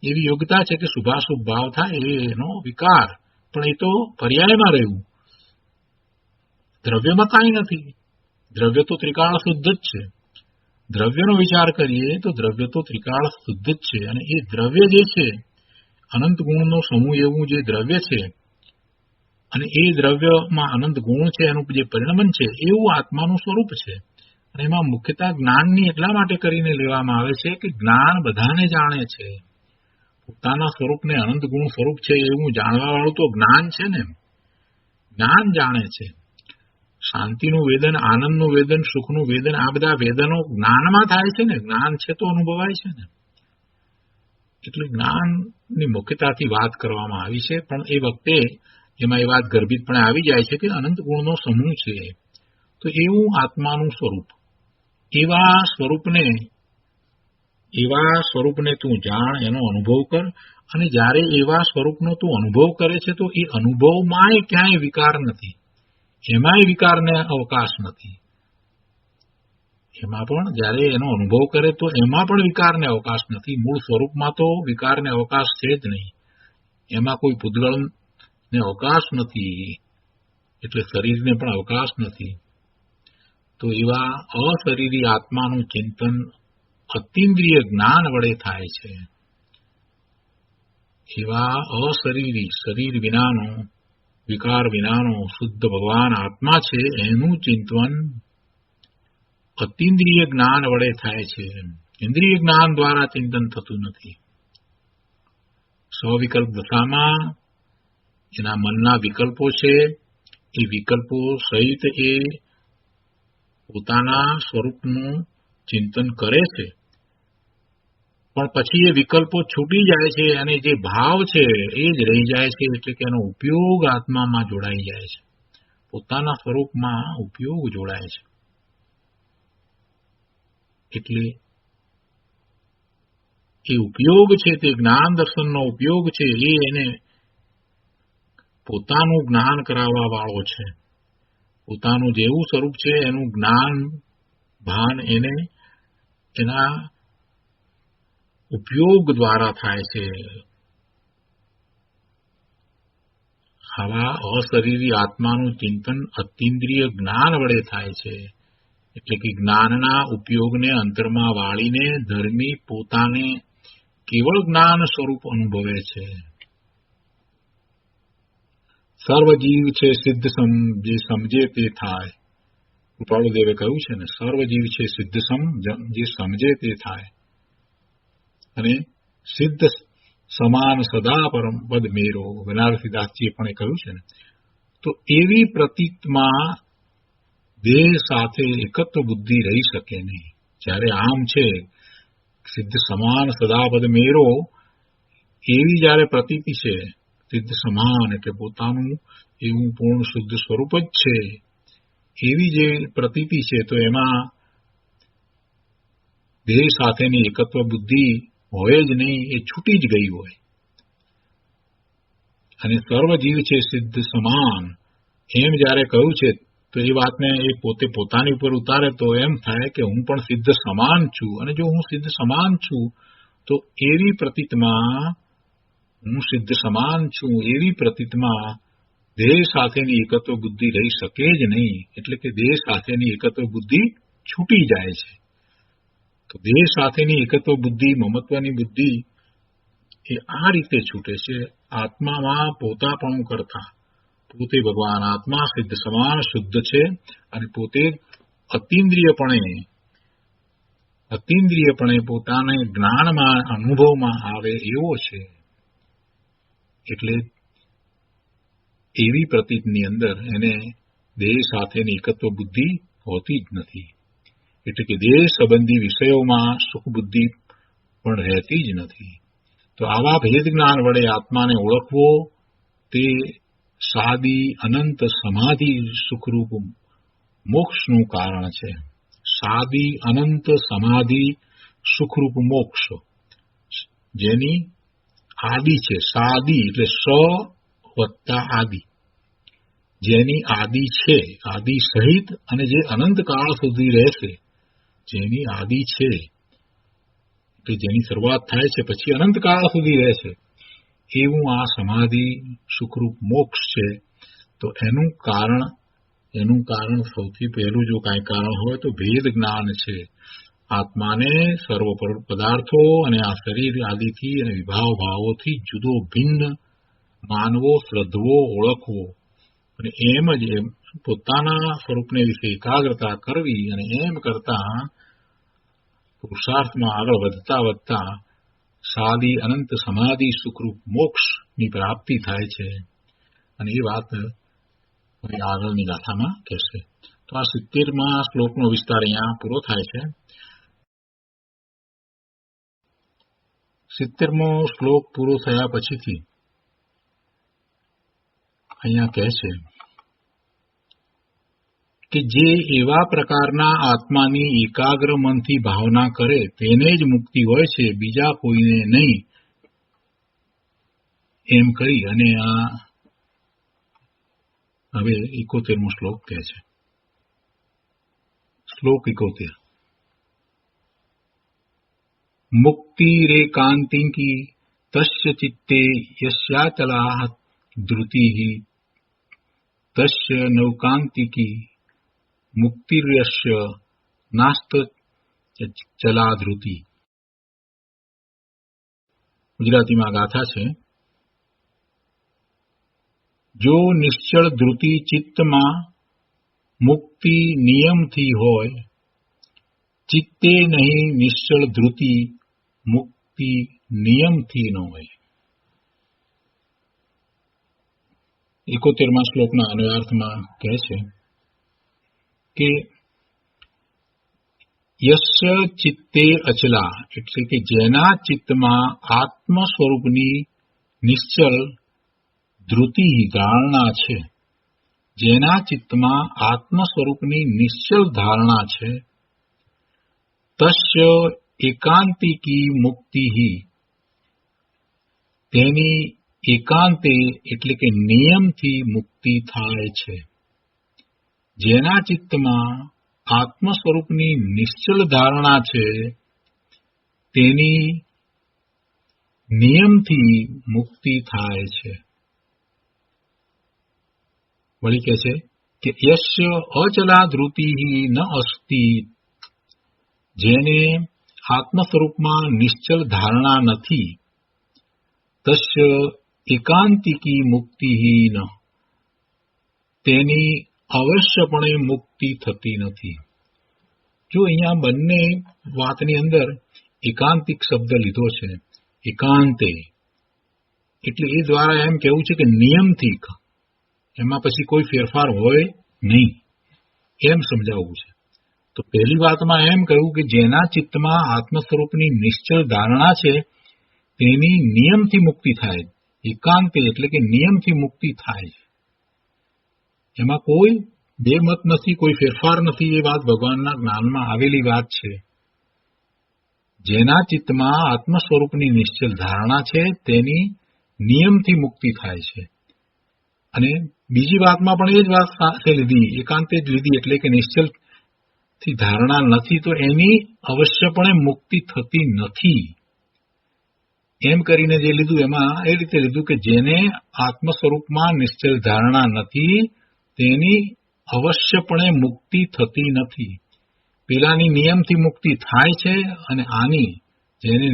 એવી યોગ્યતા છે કે શુભાશુભ ભાવ થાય, એનો વિકાર. પણ એ તો પર્યાયમાં રહ્યું. દ્રવ્યમાં કાંઈ નથી. દ્રવ્ય તો ત્રિકાળ શુદ્ધ જ છે. દ્રવ્યનો વિચાર કરીએ તો દ્રવ્ય તો ત્રિકાળ શુદ્ધ જ છે. અને એ દ્રવ્ય જે છે, અનંત ગુણનો સમૂહ એવું જે દ્રવ્ય છે, અને એ દ્રવ્યમાં અનંત ગુણ છે, એનું જે પરિણમન છે, એવું આત્માનું સ્વરૂપ છે. અને એમાં મુખ્યતા જ્ઞાનની એટલા માટે કરીને લેવામાં આવે છે કે જ્ઞાન બધાને જાણે છે. પોતાના સ્વરૂપને અનંત ગુણ સ્વરૂપ છે એવું જાણવા વાળું તો જ્ઞાન છે ને. જ્ઞાન જાણે છે. શાંતિનું વેદન, આનંદનું વેદન, સુખનું વેદન, આ બધા વેદનો જ્ઞાનમાં થાય છે ને. જ્ઞાન છે તો અનુભવાય છે ને. એટલે જ્ઞાનની મુખ્યતાથી વાત કરવામાં આવી છે. પણ એ વખતે એમાં એ વાત ગર્ભિતપણે આવી જાય છે કે અનંત ગુણનો સમૂહ છે. તો એવું આત્માનું સ્વરૂપ, એવા સ્વરૂપને તું જાણ, એનો અનુભવ કર. અને જ્યારે એવા સ્વરૂપનો તું અનુભવ કરે છે તો એ અનુભવમાંય ક્યાંય વિકાર નથી. એમાંય વિકારને અવકાશ નથી. એમાં પણ જ્યારે એનો અનુભવ કરે તો એમાં પણ વિકારને અવકાશ નથી. મૂળ સ્વરૂપમાં તો વિકારને અવકાશ છે જ નહીં. એમાં કોઈ પૂતગળને અવકાશ નથી, એટલે શરીરને પણ અવકાશ નથી. તો એવા અશરીરી આત્માનું ચિંતન અતિન્દ્રિય જ્ઞાન વડે થાય છે. એવા અશરીરી, શરીર વિનાનો, વિકાર વિનાનો શુદ્ધ ભગવાન આત્મા છે, એનું ચિંતન અતિન્દ્રિય જ્ઞાન વડે થાય છે. ઇન્દ્રિય જ્ઞાન દ્વારા ચિંતન થતું નથી. સ્વવિકલ્પ દશામાં એના મનના વિકલ્પો છે, એ વિકલ્પો સહિત એ પોતાના સ્વરૂપનું ચિંતન કરે છે. પણ પછી એ વિકલ્પો છૂટી જાય છે અને જે ભાવ છે એ જ રહી જાય છે. એટલે કે એનો ઉપયોગ આત્મામાં જોડાઈ જાય છે. પોતાના સ્વરૂપમાં ઉપયોગ જોડાય છે. એટલે એ ઉપયોગ છે, તે જ્ઞાન દર્શનનો ઉપયોગ છે, એ એને પોતાનું જ્ઞાન કરાવવા વાળો છે. પોતાનું જેવું સ્વરૂપ છે એનું જ્ઞાન ભાન એને એના ઉપયોગ દ્વારા થાય છે. આવા અશરીરી આત્માનું ચિંતન અતીન્દ્રિય જ્ઞાન વડે થાય છે. એટલે કે જ્ઞાનના ઉપયોગને અંતરમાં વાળીને ધર્મી પોતાને કેવળ જ્ઞાન સ્વરૂપ અનુભવે છે. સર્વજીવ છે સિદ્ધ જે સમજે તે થાય. કૃપાળુદેવે કહ્યું છે ને, સર્વજીવ છે સિદ્ધ જે સમજે તે થાય. અને સિદ્ધ સમાન સદા પરમ પદ મેરો, બનારસીદાસજીએ પણ કહ્યું છે ને. તો એવી પ્રતીતમાં દેહ સાથે એકત્વ બુદ્ધિ રહી શકે નહીં. જ્યારે આમ છે સિદ્ધ સમાન સદાપદ મેરો, એવી જયારે પ્રતીતિ છે, સિદ્ધ સમાન એટલે પોતાનું એવું પૂર્ણ શુદ્ધ સ્વરૂપ જ છે, એવી જે પ્રતીતિ છે, તો એમાં દેહ સાથેની એકત્વ બુદ્ધિ હોય જ નહીં, એ છૂટી જ ગઈ હોય. અને સર્વજીવ છે સિદ્ધ સમાન એમ જયારે કહ્યું છે, તો એ વાતને એ પોતે પોતાની ઉપર ઉતારે તો એમ થાય કે હું પણ સિદ્ધ સમાન છું. અને જો હું સિદ્ધ સમાન છું, તો એવી પ્રતીતમાં હું સિદ્ધ સમાન છું, એવી પ્રતીતમાં દેહ સાથેની એકત્વ બુદ્ધિ રહી શકે જ નહીં. એટલે કે દેહ સાથેની એકત્વ બુદ્ધિ છૂટી જાય છે. તો દેહ સાથેની એકત્વ બુદ્ધિ, મમત્વની બુદ્ધિ એ આ રીતે છૂટે છે. આત્મામાં પોતાપણું કરતા પોતે ભગવાન આત્મા સિદ્ધ સમાન શુદ્ધ છે, અને પોતે અતીન્દ્રિયપણે પોતાને જ્ઞાનમાં અનુભવમાં આવે એવો છે. એટલે એવી પ્રતીતની અંદર એને દેહ સાથેની એકત્વ બુદ્ધિ હોતી જ નથી. એટલે કે દેહ સંબંધી વિષયોમાં સુખ બુદ્ધિ પણ રહેતી જ નથી. તો આવા ભેદ જ્ઞાન વડે આત્માને ઓળખવો તે સાદી અનંત સમાધિ સુખરૂપ મોક્ષનું કારણ છે. સાદી અનંત સમાધિ સુખરૂપ મોક્ષ, જેની આદિ છે. સાદી એટલે સ વત્તા આદિ, જેની આદિ છે, આદિ સહિત, અને જે અનંત કાળ સુધી રહેશે, જેની આદિ છે કે જેની શરૂઆત થાય છે પછી અનંત કાળ સુધી રહેશે, એવું આ સમાધિ સુખરૂપ મોક્ષ છે. તો એનું કારણ સૌથી પહેલું જો કાંઈ કારણ હોય તો ભેદ જ્ઞાન છે. આત્માને સર્વ પદાર્થો અને આ શરીર આદિથી અને વિભાવ ભાવોથી જુદો ભિન્ન માનવો, શ્રદ્ધવો, ઓળખવો, અને એમ જ પોતાના સ્વરૂપને વિશે એકાગ્રતા કરવી, અને એમ કરતા પુરુષાર્થમાં આગળ વધતા સાદી અનંત સમાધિ સુખરૂપ મોક્ષની પ્રાપ્તિ થાય છે. અને એ વાત આગળની ગાથામાં કહેશે. તો આ 70મા શ્લોકનો વિસ્તાર અહીંયા પૂરો થાય છે. 70મો શ્લોક પૂરો થયા પછીથી અહીંયા કહે છે કે જે એવા પ્રકારના આત્માની એકાગ્ર મનથી ભાવના કરે તેને જ મુક્તિ હોય છે, બીજા કોઈને નહીં, એમ કહી અને આ હવે 71મો શ્લોક કહે છે. શ્લોક 71. મુક્તિ રેકાંતિકી તસ્ય ચિત્તે યસ્યાચલા ધૃતિ તસ્ય નૌકાંતિકી મુક્તિર્યસ્ય નાસ્ત ચલા ધૃતિ. ગુજરાતીમાં ગાથા છે. જો નિશ્ચળ ધૃતિ ચિત્તમાં મુક્તિ નિયમથી હોય, ચિત્તે નહીં નિશ્ચળ ધૃતિ મુક્તિ નિયમથી ન હોય. 71મા શ્લોકના અન્વયાર્થમાં કહે છે કે યસ્ય ચિત્તે અચલા, એટલે કે જેના ચિત્તમાં આત્મ સ્વરૂપની નિશ્ચલ ધૃતિ ધારણા છે, જેના ચિત્તમાં આત્મ સ્વરૂપની નિશ્ચલ ધારણા છે, તસ્ય એકાંતિકી મુક્તિ, તેની એકાંતે એટલે કે નિયમથી મુક્તિ થાય છે. જેના ચિત્તમાં આત્મ સ્વરૂપની નિશ્ચલ ધારણા છે તેની નિયમથી મુક્તિ થાય છે. વળી કહે છે કે યસ્ય અચલા ધૃતિ ન અસ્તિ, જેને આત્મ સ્વરૂપમાં નિશ્ચલ ધારણા નથી, તસ્ય એકાંતિકી મુક્તિ ન, તેની અવશ્યપણે મુક્તિ થતી નથી. જો અહીંયા બંને વાતની અંદર એકાંતિક શબ્દ લીધો છે, એકાંતે એટલે એ દ્વારા એમ કહેવું છે કે નિયમથી, એમાં પછી કોઈ ફેરફાર હોય નહીં એમ સમજાવવું છે. તો પહેલી વાતમાં એમ કહ્યું કે જેના ચિત્તમાં આત્મ સ્વરૂપની નિશ્ચલ ધારણા છે તેની નિયમથી મુક્તિ થાય. એકાંતે એટલે કે નિયમથી મુક્તિ થાય, એમાં કોઈ બે મત નથી, કોઈ ફેરફાર નથી. એ વાત ભગવાનના જ્ઞાનમાં આવેલી વાત છે. જેના ચિત્તમાં આત્મ સ્વરૂપની નિશ્ચલ ધારણા છે તેની નિયમથી મુક્તિ થાય છે. અને બીજી વાતમાં પણ એ જ વાત સાથે લીધી, એકાંતે જ લીધી, એટલે કે નિશ્ચલથી ધારણા નથી તો એની અવશ્યપણે મુક્તિ થતી નથી એમ કરીને જે લીધું એમાં એ રીતે લીધું કે જેને આત્મ સ્વરૂપમાં નિશ્ચલ ધારણા નથી તેની અવશ્યપણે મુક્તિ થતી નથી. પેલાની નિયમથી મુક્તિ થાય છે અને આની, જેને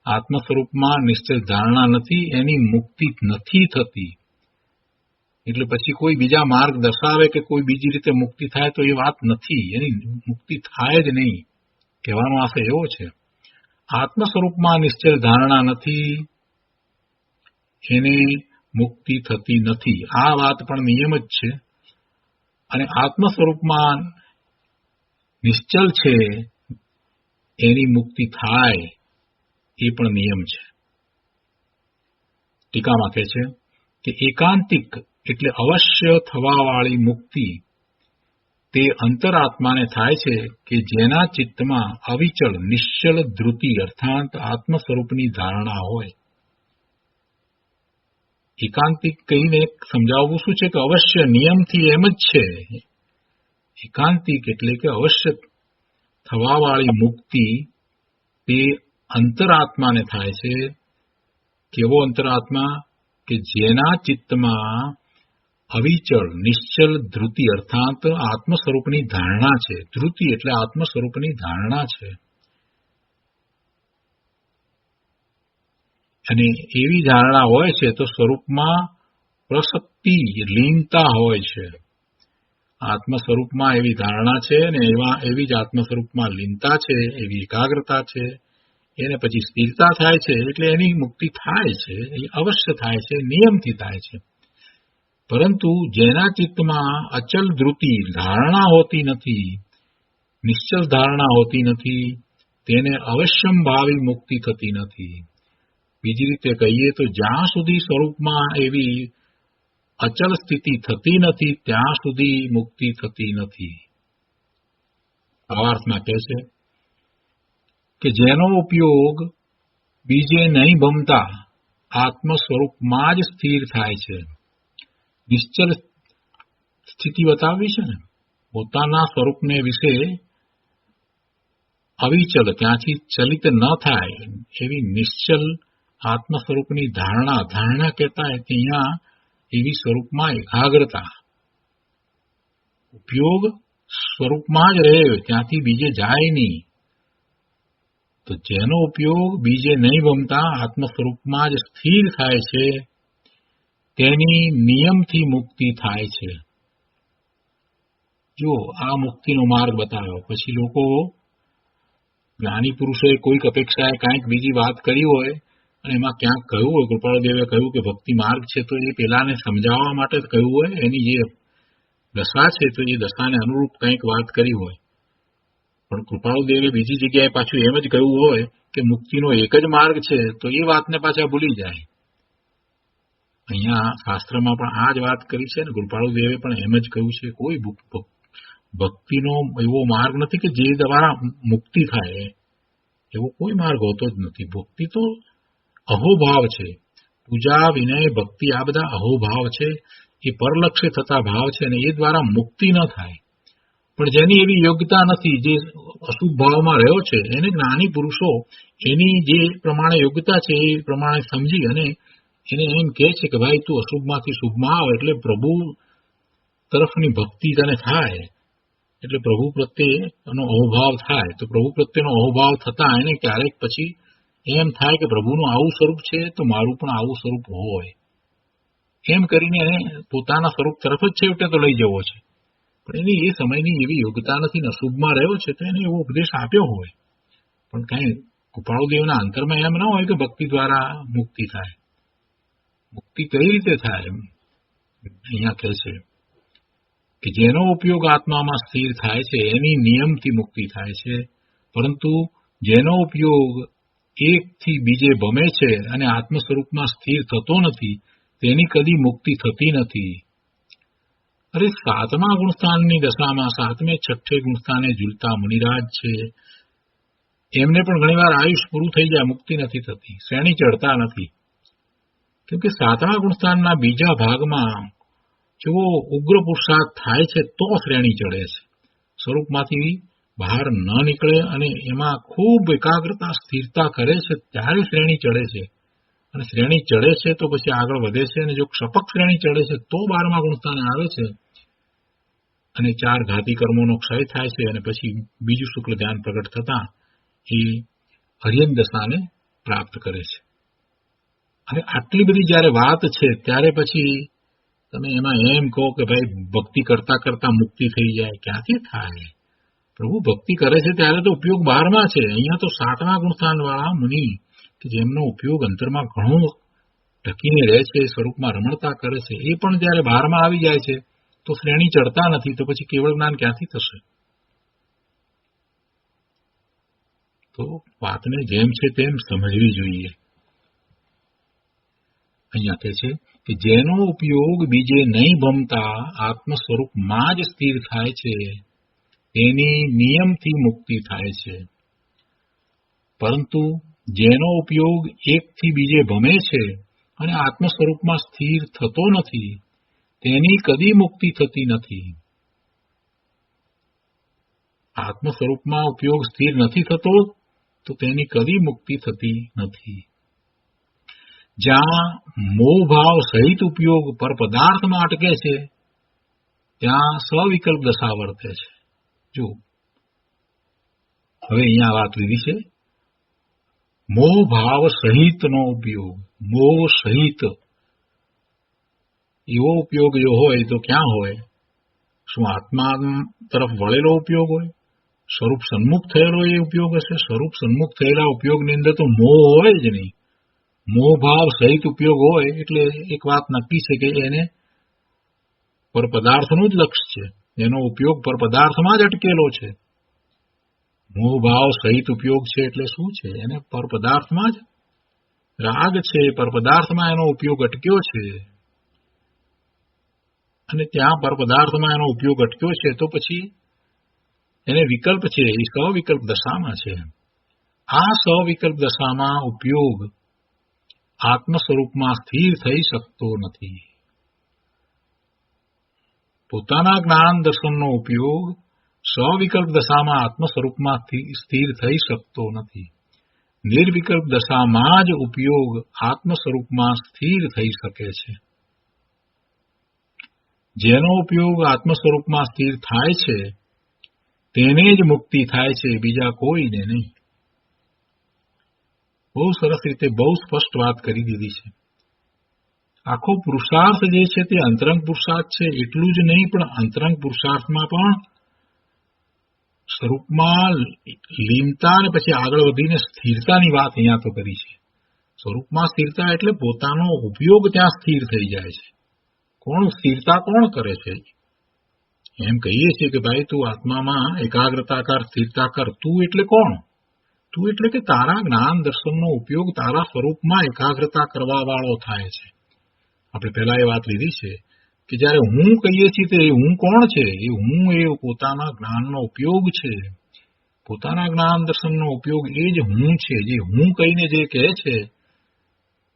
આત્મ સ્વરૂપમાં નિશ્ચલ ધારણા નથી એની મુક્તિ નથી થતી. એટલે પછી કોઈ બીજા માર્ગ દર્શાવે કે કોઈ બીજી રીતે મુક્તિ થાય તો એ વાત નથી, એની મુક્તિ થાય જ નહીં. કહેવાનો આશય એવો છે, આત્મ સ્વરૂપમાં નિશ્ચલ ધારણા નથી એને મુક્તિ થતી નથી. આ વાત પણ નિયમ જ છે. અને આત્મ સ્વરૂપમાં નિશ્ચલ છે એની મુક્તિ થાય એ પણ નિયમ છે. ટીકામાં કહે છે કે એકાંતિક એટલે અવશ્ય થવાવાળી મુક્તિ તે અંતરાત્માને થાય છે કે જેના ચિત્તમાં અવિચળ નિશ્ચલ ધૃતિ અર્થાત આત્મ સ્વરૂપની ધારણા હોય. એકાંતિક કહીને સમજાવવું શું છે કે અવશ્ય નિયમથી એમ જ છે. એકાંતિક એટલે કે અવશ્ય થવાવાળી મુક્તિ તે અંતરાત્માને થાય છે. કેવો અંતરાત્મા? કે જેના ચિત્તમાં અવિચળ નિશ્ચલ ધૃતિ અર્થાત આત્મ સ્વરૂપની ધારણા છે. ધૃતિ એટલે આત્મ સ્વરૂપની ધારણા છે. અને એવી ધારણા હોય છે તો સ્વરૂપમાં પ્રસક્તિ લીનતા હોય છે. આત્મ સ્વરૂપમાં એવી ધારણા છે અને એવી જ આત્મ સ્વરૂપમાં લીનતા છે, એવી એકાગ્રતા છે, એને પછી સ્થિરતા થાય છે. એટલે એની મુક્તિ થાય છે, એ અવશ્ય થાય છે, નિયમથી થાય છે. પરંતુ જેના ચિત્તમાં અચલ ધૃતિ ધારણા હોતી નથી, નિશ્ચલ ધારણા હોતી નથી, તેને અવશ્યંભાવી મુક્તિ થતી નથી. બીજી રીતે કહીએ તો જ્યાં સુધી સ્વરૂપમાં એવી અચલ સ્થિતિ થતી નથી ત્યાં સુધી મુક્તિ થતી નથી. ભાવાર્થમાં કહે છે કે જેનો ઉપયોગ બીજે નહીં ભમતા આત્મ સ્વરૂપમાં જ સ્થિર થાય છે. નિશ્ચલ સ્થિતિ બતાવવી છે ને, પોતાના સ્વરૂપને વિશે અવિચલ, ત્યાંથી ચલિત ન થાય એવી નિશ્ચલ આત્મ સ્વરૂપની ધારણા કહેતા અહીંયા એવી સ્વરૂપમાં એકાગ્રતા, ઉપયોગ સ્વરૂપમાં જ રહે, ત્યાંથી બીજે જાય નહીં. તો જેનો ઉપયોગ બીજે નહીં ભમતા આત્મ સ્વરૂપમાં જ સ્થિર થાય છે તેની નિયમથી મુક્તિ થાય છે. જો આ મુક્તિનો માર્ગ બતાવ્યો, પછી લોકો જ્ઞાની પુરુષોએ કોઈક અપેક્ષાએ કાંઈક બીજી વાત કરી હોય અને એમાં ક્યાંક કહ્યું હોય, કૃપાળુદેવે કહ્યું કે ભક્તિ માર્ગ છે, તો એ પેલાને સમજાવવા માટે જ કહ્યું હોય. એની જે દશા છે તો એ દશાને અનુરૂપ કંઈક વાત કરી હોય. પણ કૃપાળુદેવે બીજી જગ્યાએ પાછું એમ જ કહ્યું હોય કે મુક્તિનો એક જ માર્ગ છે, તો એ વાતને પાછા ભૂલી જાય. અહીંયા શાસ્ત્રમાં પણ આ જ વાત કરી છે ને, કૃપાળુદેવે પણ એમ જ કહ્યું છે. કોઈ ભક્તિનો એવો માર્ગ નથી કે જે દ્વારા મુક્તિ થાય, એવો કોઈ માર્ગ હોતો જ નથી. ભક્તિ તો અહોભાવ છે. પૂજા, વિનય, ભક્તિ આ બધા અહોભાવ છે. એ પરલક્ષ્ય થતા ભાવ છે અને એ દ્વારા મુક્તિ ન થાય. પણ જેની એવી યોગ્યતા નથી, જે અશુભ ભાવમાં રહ્યો છે, એને જ્ઞાની પુરુષો એની જે પ્રમાણે યોગ્યતા છે એ પ્રમાણે સમજી અને એને એમ કહે છે કે ભાઈ તું અશુભમાંથી શુભમાં આવ, એટલે પ્રભુ તરફની ભક્તિ તને થાય, એટલે પ્રભુ પ્રત્યે એનો અહોભાવ થાય. તો પ્રભુ પ્રત્યેનો અહોભાવ થતા એને ક્યારેક પછી એમ થાય કે પ્રભુનું આવું સ્વરૂપ છે તો મારું પણ આવું સ્વરૂપ હોય, એમ કરીને એને પોતાના સ્વરૂપ તરફ જ છેવટે તો લઈ જવો છે. પણ એની એ સમયની એવી યોગ્યતા નથી ને અશુભમાં રહ્યો છે, તો એને એવો ઉપદેશ આપ્યો હોય, પણ કઈ કૃપાળુદેવના અંતરમાં એમ ન હોય કે ભક્તિ દ્વારા મુક્તિ થાય. મુક્તિ કઈ રીતે થાય? અહીંયા કહે છે કે જેનો ઉપયોગ આત્મામાં સ્થિર થાય છે એની નિયમથી મુક્તિ થાય છે, પરંતુ જેનો ઉપયોગ એકથી બીજે ભમે છે અને આત્મ સ્વરૂપમાં સ્થિર થતો નથી તેની કદી મુક્તિ થતી નથી. અરે 7મા ગુણસ્થાનની દશામાં 7મે 6ઠે ગુણસ્થાને ઝૂલતા મુનિરાજ છે, એમને પણ ઘણીવાર આયુષ પૂરું થઈ જાય, મુક્તિ નથી થતી, શ્રેણી ચડતા નથી. કેમ કે 7મા ગુણસ્થાનના બીજા ભાગમાં જો ઉગ્ર પુરુષાર્થ થાય છે તો શ્રેણી ચડે છે. સ્વરૂપમાંથી બહાર ન નીકળે અને એમાં ખૂબ એકાગ્રતા સ્થિરતા કરે છે ત્યારે શ્રેણી ચડે છે, અને શ્રેણી ચડે છે તો પછી આગળ વધે છે. અને જો ક્ષપક શ્રેણી ચડે છે તો 12મા ગુણસ્થાને આવે છે અને 4 ઘાતી કર્મોનો ક્ષય થાય છે, અને પછી બીજું શુક્લ ધ્યાન પ્રગટ થતા એ હરિયન દશાને પ્રાપ્ત કરે છે. અને આટલી બધી જયારે વાત છે ત્યારે પછી તમે એમાં એમ કહો કે ભાઈ ભક્તિ કરતા કરતા મુક્તિ થઈ જાય, ક્યાંથી થાય? પ્રભુ ભક્તિ કરે છે ત્યારે તો ઉપયોગ 12માં છે. અહીંયા તો 7મા ગુણસ્થાન વાળા મુનિ કે જેમનો ઉપયોગ અંતરમાં ઘણો ટકીને રહે છે, સ્વરૂપમાં રમણતા કરે છે, એ પણ જયારે 12માં આવી જાય છે તો શ્રેણી ચડતા નથી, તો પછી કેવળ જ્ઞાન ક્યાંથી થશે? તો વાતને જેમ છે તેમ સમજવી જોઈએ. અહીંયા કહે છે કે જેનો ઉપયોગ બીજે નહીં ભમતા આત્મ સ્વરૂપમાં જ સ્થિર થાય છે તેની નિયમથી મુક્તિ થાય છે, પરંતુ જેનો ઉપયોગ એકથી બીજે ભમે છે અને આત્મ સ્વરૂપમાં સ્થિર થતો નથી તેની કદી મુક્તિ થતી નથી. આત્મ સ્વરૂપમાં ઉપયોગ સ્થિર નથી થતો તો તેની કદી મુક્તિ થતી નથી. જ્યાં મોહભાવ સહિત ઉપયોગ પર પદાર્થમાં અટકે છે ત્યાં સ્વવિકલ્પ દશા વર્તે છે. જો હવે અહીંયા વાત લીધી છે મોહભાવ સહિતનો ઉપયોગ. મોહ સહિત એવો ઉપયોગ જો હોય તો ક્યાં હોય? શું આત્મા તરફ વળેલો ઉપયોગ હોય? સ્વરૂપ સન્મુખ થયેલો એ ઉપયોગ હશે? સ્વરૂપ સન્મુખ થયેલા ઉપયોગની અંદર તો મોહ હોય જ નહીં. મોહભાવ સહિત ઉપયોગ હોય એટલે એક વાત નક્કી છે કે એને પર પદાર્થનું જ લક્ષ્ય છે, એનો ઉપયોગ પર પદાર્થમાં જ અટકેલો છે. મોહભાવ સહિત ઉપયોગ છે એટલે શું છે? એને પર પદાર્થમાં જ રાગ છે, પર પદાર્થમાં એનો ઉપયોગ અટક્યો છે, અને ત્યાં પર પદાર્થમાં એનો ઉપયોગ અટક્યો છે તો પછી એને વિકલ્પ છે, એ સવિકલ્પ દશામાં છે. આ સવિકલ્પ દશામાં ઉપયોગ આત્મ સ્વરૂપમાં સ્થિર થઈ શકતો નથી. પોતાના જ્ઞાન દર્શનનો ઉપયોગ સવિકલ્પ દશામાં આત્મ સ્વરૂપમાં સ્થિર થઈ શકતો નથી. નિર્વિકલ્પ દશામાં જ ઉપયોગ આત્મ સ્વરૂપમાં સ્થિર થઈ શકે છે. જેનો ઉપયોગ આત્મ સ્વરૂપમાં સ્થિર થાય છે તેને જ મુક્તિ થાય છે, બીજા કોઈને નહીં. બહુ સરસ રીતે બહુ સ્પષ્ટ વાત કરી દીધી છે. આખો પુરુષાર્થ જે છે તે અંતરંગ પુરુષાર્થ છે એટલું જ નહીં, પણ અંતરંગ પુરુષાર્થમાં પણ સ્વરૂપમાં લીનતા અને પછી આગળ વધીને સ્થિરતાની વાત અહીંયા તો કરી છે. સ્વરૂપમાં સ્થિરતા એટલે પોતાનો ઉપયોગ ત્યાં સ્થિર થઈ જાય છે. કોણ સ્થિરતા કોણ કરે છે? એમ કહીએ છીએ કે ભાઈ તું આત્મામાં એકાગ્રતાકાર સ્થિરતા કર. તું એટલે કોણ? તું એટલે કે તારા જ્ઞાન દર્શનનો ઉપયોગ તારા સ્વરૂપમાં એકાગ્રતા કરવા વાળો થાય છે. આપણે પહેલા એ વાત લીધી છે કે જયારે હું કહીએ છીએ તે હું કોણ છે? એ હું એ પોતાના જ્ઞાનનો ઉપયોગ છે. પોતાના જ્ઞાન દર્શનનો ઉપયોગ એ જ હું છે. જે હું કહીને જે કહે છે,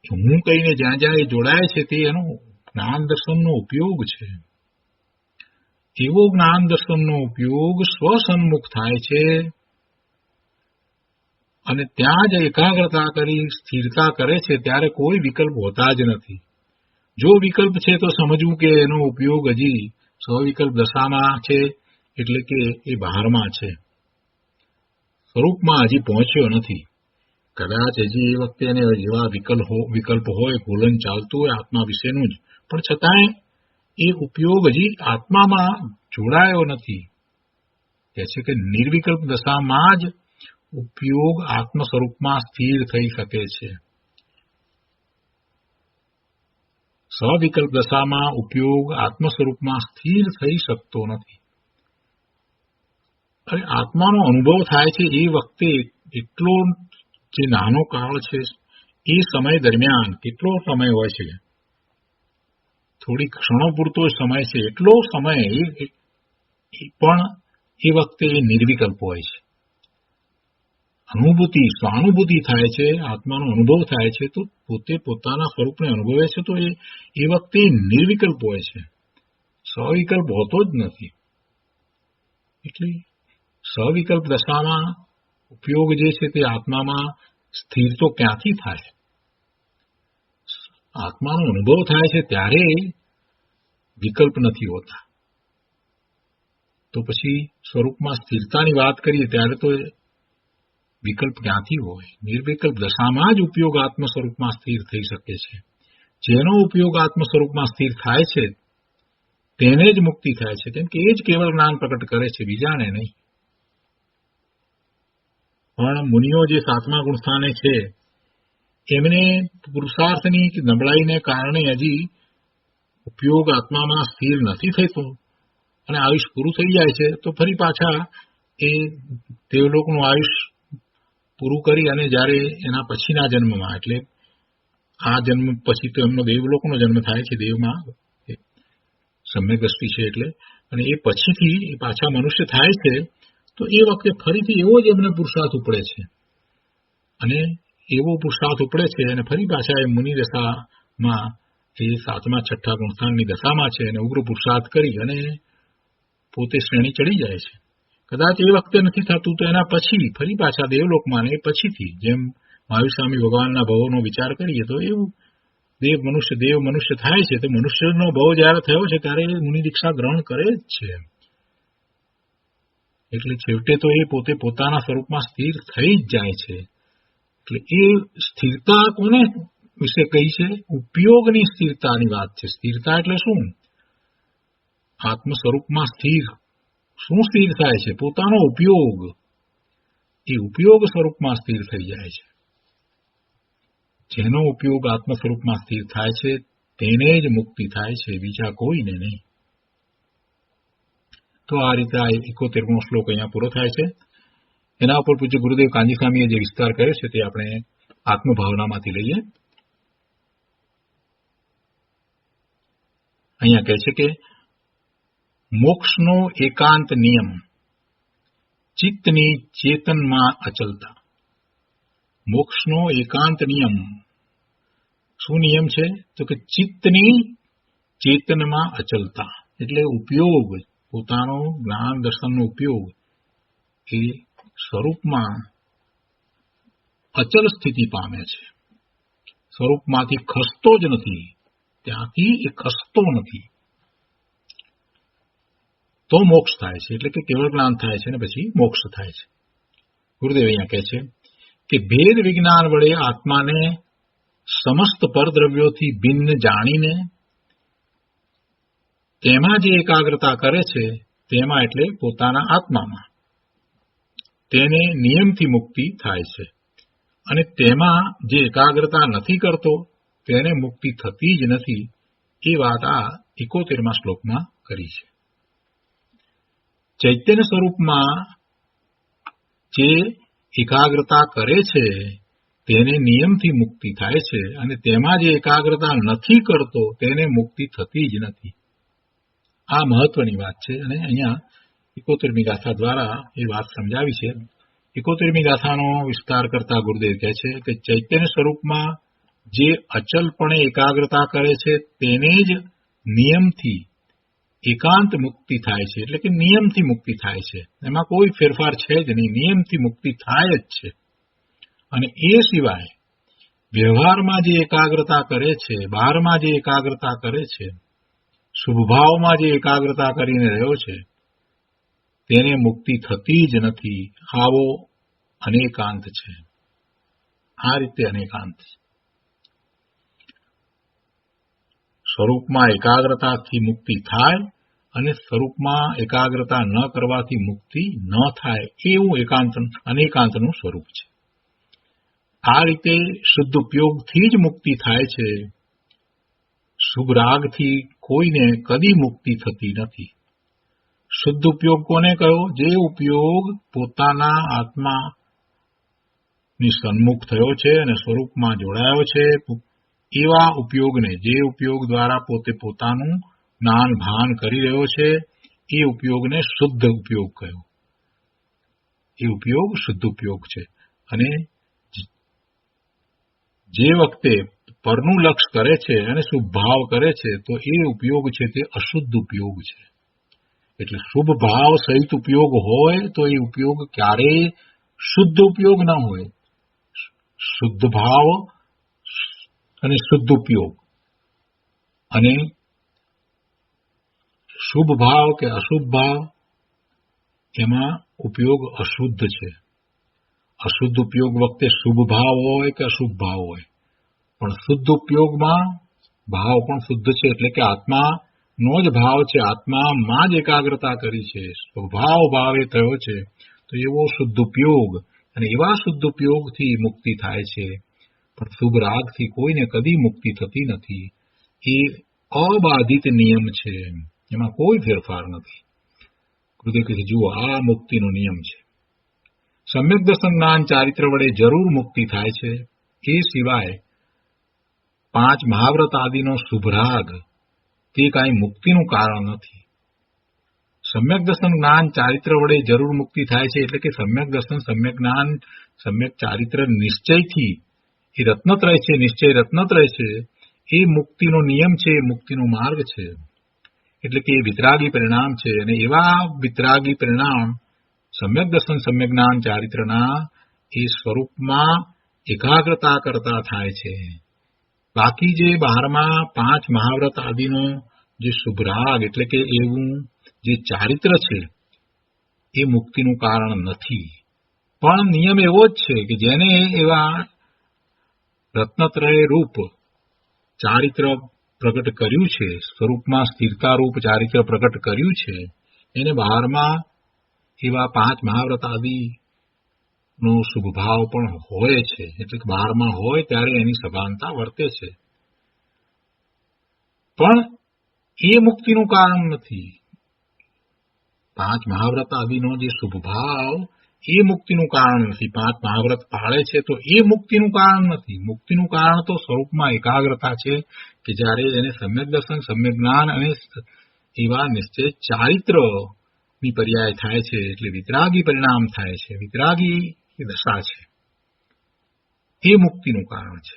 હું કહીને જ્યાં જ્યાં એ જોડાય છે તે એનો જ્ઞાન દર્શનનો ઉપયોગ છે. એવો જ્ઞાન દર્શનનો ઉપયોગ સ્વસન્મુખ થાય છે અને ત્યાં જ એકાગ્રતા કરી સ્થિરતા કરે છે ત્યારે કોઈ વિકલ્પ હોતા જ નથી. જો વિકલ્પ છે તો સમજવું કે એનો ઉપયોગ હજી સ્વવિકલ્પ દશામાં છે, એટલે કે એ બહારમાં છે, સ્વરૂપમાં હજી પહોંચ્યો નથી. કદાચ હજી એ વખતે એને એવા વિકલ્પ હોય, બોલન ચાલતું હોય આત્મા વિશેનું જ, પણ છતાંય એ ઉપયોગ હજી આત્મામાં જોડાયો નથી. કહે છે કે નિર્વિકલ્પ દશામાં જ ઉપયોગ આત્મ સ્વરૂપમાં સ્થિર થઈ શકે છે. સ્વવિકલ્પ દશામાં ઉપયોગ આત્મ સ્વરૂપમાં સ્થિર થઈ શકતો નથી. અને આત્માનો અનુભવ થાય છે એ વખતે એટલો જે નાનો કાળ છે, એ સમય દરમિયાન કેટલો સમય હોય છે, થોડી ક્ષણો પૂરતો સમય છે, એટલો સમય પણ એ વખતે નિર્વિકલ્પ હોય છે. સ્વાનુભૂતિ થાય છે, આત્માનો અનુભવ થાય છે, તો પોતે પોતાના સ્વરૂપને અનુભવે છે, તો એ વખતે નિર્વિકલ્પ હોય છે, સ્વવિકલ્પ હોતો જ નથી. એટલે સ્વવિકલ્પ દશામાં ઉપયોગ જે છે તે આત્મામાં સ્થિર તો ક્યાંથી થાય? આત્માનો અનુભવ થાય છે ત્યારે વિકલ્પ નથી હોતા. તો પછી સ્વરૂપમાં સ્થિરતાની વાત કરીએ ત્યારે તો વિકલ્પ ક્યાંથી હોય? નિર્વિકલ્પ દશામાં જ ઉપયોગ આત્મ સ્વરૂપમાં સ્થિર થઈ શકે છે. જેનો ઉપયોગ આત્મ સ્વરૂપમાં સ્થિર થાય છે તેને જ મુક્તિ થાય છે, કેમ કે એ જ કેવળ જ્ઞાન પ્રકટ કરે છે, બીજાને નહીં. પણ મુનિઓ જે 7મા ગુણસ્થાને છે એમને પુરુષાર્થની નબળાઈને કારણે હજી ઉપયોગ આત્મામાં સ્થિર નથી થતો અને આયુષ પૂરું થઈ જાય છે, તો ફરી પાછા એ દેવલોકનું આયુષ પૂરું કરી અને જ્યારે એના પછીના જન્મમાં, એટલે આ જન્મ પછી તો એમનો દેવલોકનો જન્મ થાય છે, દેવમાં સમ્યક દ્રષ્ટિ છે એટલે, અને એ પછીથી પાછા મનુષ્ય થાય છે, તો એ વખતે ફરીથી એવો જ એમને પુરુષાર્થ ઉપડે છે, અને એવો પુરુષાર્થ ઉપડે છે અને ફરી પાછા એ મુનિ દશામાં એ 7મા 6ઠા ગુણસ્થાનની દશામાં છે અને ઉગ્ર પુરુષાર્થ કરી અને પોતે શ્રેણી ચડી જાય છે. કદાચ એ વખતે નથી થતું તો એના પછી ફરી પાછા દેવલોકમાં એ પછીથી, જેમ મહાવીર સ્વામી ભગવાનના ભવોનો વિચાર કરીએ તો એવું દેવ મનુષ્ય થાય છે. તો મનુષ્યનો ભવ જયારે થયો છે ત્યારે મુનિ દીક્ષા ગ્રહણ કરે જ છે. એટલે છેવટે તો એ પોતે પોતાના સ્વરૂપમાં સ્થિર થઈ જ જાય છે. એટલે એ સ્થિરતા કોને વિશે કહી છે? ઉપયોગની સ્થિરતાની વાત છે. સ્થિરતા એટલે શું? આત્મ સ્વરૂપમાં સ્થિર. શું સ્થિર થાય છે? પોતાનો ઉપયોગ. એ ઉપયોગ સ્વરૂપમાં સ્થિર થઈ જાય છે. જેનો ઉપયોગ આત્મ સ્વરૂપમાં સ્થિર થાય છે તેને જ મુક્તિ થાય છે, બીજા કોઈને નહીં. તો આ રીતે આ 71મો શ્લોક અહીંયા પૂરો થાય છે. એના ઉપર પૂજ્ય ગુરુદેવ કાંજી સ્વામીએ જે વિસ્તાર કર્યો છે તે આપણે આત્મભાવનામાંથી લઈએ. અહીંયા કહે છે કે મોક્ષનો એકાંત નિયમ ચિત્તની ચેતનમાં અચલતા. મોક્ષનો એકાંત નિયમ શું નિયમ છે? તો કે ચિત્તની ચેતનમાં અચલતા, એટલે ઉપયોગ, પોતાનો જ્ઞાન દર્શનનો ઉપયોગ એ સ્વરૂપમાં અચલ સ્થિતિ પામે છે. સ્વરૂપમાંથી ખસતો જ નથી, ત્યાંથી એ ખસતો નથી. તો મોક્ષ થાય છે, એટલે કે કેવળ જ્ઞાન થાય છે અને પછી મોક્ષ થાય છે. ગુરુદેવ અહીંયા કહે છે કે ભેદ વિજ્ઞાન વડે આત્માને સમસ્ત પરદ્રવ્યોથી ભિન્ન જાણીને તેમાં જે એકાગ્રતા કરે છે, તેમાં એટલે પોતાના આત્મામાં, તેને નિયમથી મુક્તિ થાય છે. અને તેમાં જે એકાગ્રતા નથી કરતો તેને મુક્તિ થતી જ નથી. એ વાત આ 71મા શ્લોકમાં કરી છે. ચૈતન્ય સ્વરૂપમાં જે એકાગ્રતા કરે છે તેને નિયમથી મુક્તિ થાય છે, અને તેમાં જે એકાગ્રતા નથી કરતો તેને મુક્તિ થતી જ નથી. આ મહત્વની વાત છે અને અહીંયા 71મી ગાથા દ્વારા એ વાત સમજાવી છે. 71મી ગાથાનો વિસ્તાર કરતા ગુરુદેવ કહે છે કે ચૈતન્ય સ્વરૂપમાં જે અચલપણે એકાગ્રતા કરે છે તેને જ નિયમથી એકાંત મુક્તિ થાય છે, એટલે કે નિયમથી મુક્તિ થાય છે. એમાં કોઈ ફેરફાર છે જ નહીં, નિયમથી મુક્તિ થાય જ છે. અને એ સિવાય વ્યવહારમાં જે એકાગ્રતા કરે છે, બહારમાં જે એકાગ્રતા કરે છે, શુભભાવમાં જે એકાગ્રતા કરીને રહ્યો છે, તેને મુક્તિ થતી જ નથી. આવો અનેકાંત છે. આ રીતે અનેકાંત છે. સ્વરૂપમાં એકાગ્રતાથી મુક્તિ થાય અને સ્વરૂપમાં એકાગ્રતા ન કરવાથી મુક્તિ ન થાય, એવું અનેકાંતનું સ્વરૂપ છે. આ રીતે શુદ્ધ ઉપયોગથી જ મુક્તિ થાય છે. શુભ રાગથી કોઈને કદી મુક્તિ થતી નથી. શુદ્ધ ઉપયોગ કોને કહ્યો? જે ઉપયોગ પોતાના આત્માની સન્મુખ થયો છે અને સ્વરૂપમાં જોડાયો છે, એવા ઉપયોગને, જે ઉપયોગ દ્વારા પોતે પોતાનું જ્ઞાન ભાન કરી રહ્યો છે, એ ઉપયોગને શુદ્ધ ઉપયોગ કહ્યો. એ ઉપયોગ શુદ્ધ ઉપયોગ છે. અને જે વખતે પરનું લક્ષ કરે છે અને શુભ ભાવ કરે છે, તો એ ઉપયોગ છે તે અશુદ્ધ ઉપયોગ છે. એટલે શુભ ભાવ સહિત ઉપયોગ હોય તો એ ઉપયોગ ક્યારેય શુદ્ધ ઉપયોગ ન હોય. શુદ્ધ ભાવ અને શુદ્ધ ઉપયોગ, અને શુભ ભાવ કે અશુભ ભાવ, એમાં ઉપયોગ અશુદ્ધ છે. અશુદ્ધ ઉપયોગ વખતે શુભ ભાવ હોય કે અશુભ ભાવ હોય, પણ શુદ્ધ ઉપયોગમાં ભાવ પણ શુદ્ધ છે. એટલે કે આત્માનો જ ભાવ છે, આત્મામાં જ એકાગ્રતા કરી છે, સ્વભાવ ભાવે થયો છે, તો એવો શુદ્ધ ઉપયોગ, અને એવા શુદ્ધ ઉપયોગથી મુક્તિ થાય છે. પણ શુભ રાગથી કોઈને કદી મુક્તિ થતી નથી. એ અબાધિત નિયમ છે, એમાં કોઈ ફેરફાર નથી. ગુરુદેવ કહે છે, જુઓ, આ મુક્તિનો નિયમ છે. સમ્યક દર્શન જ્ઞાન ચારિત્ર વડે જરૂર મુક્તિ થાય છે. એ સિવાય 5 મહાવ્રત આદિનો શુભ રાગ તે કાંઈ મુક્તિનું કારણ નથી. સમ્યક દર્શન જ્ઞાન ચારિત્ર વડે જરૂર મુક્તિ થાય છે, એટલે કે સમ્યક દર્શન, સમ્યક જ્ઞાન, સમ્યક ચારિત્ર નિશ્ચયથી, એ રત્નત્રય છે, નિશ્ચય રત્નત્રય છે, એ મુક્તિનો નિયમ છે, એ મુક્તિનો માર્ગ છે. એટલે કે એ વિતરાગી પરિણામ છે. અને એવા વિતરાગી પરિણામ સમ્યક દર્શન, સમ્યક જ્ઞાન ચારિત્રના એ સ્વરૂપમાં એકાગ્રતા કરતા થાય છે. બાકી જે બહારમાં 5 મહાવ્રત આદિનો જે શુભ રાગ, એટલે કે એવું જે ચારિત્ર છે, એ મુક્તિનું કારણ નથી. પણ નિયમ એવો જ છે કે જેને એવા રત્નત્રય રૂપ ચારિત્ર પ્રગટ કર્યું છે, સ્વરૂપમાં સ્થિરતા રૂપ ચારિત્ર પ્રગટ કર્યું છે, એને બહારમાં એવા 5 મહાવ્રત આદિનો શુભ ભાવ પણ હોય છે. એટલે કે બહારમાં હોય ત્યારે એની સભાનતા વર્તે છે, પણ એ મુક્તિનું કારણ નથી. 5 મહાવ્રત આદિનો જે શુભ ભાવ, એ મુક્તિનું કારણ નથી. 5 મહાવ્રત પાળે છે તો એ મુક્તિનું કારણ નથી. મુક્તિનું કારણ તો સ્વરૂપમાં એકાગ્રતા છે, કે જ્યારે એને સમ્યક દર્શન, સમ્યક જ્ઞાન અને એવા નિશ્ચય ચારિત્રની પર્યાય થાય છે, એટલે વિતરાગી પરિણામ થાય છે, વિતરાગી દશા છે, એ મુક્તિનું કારણ છે.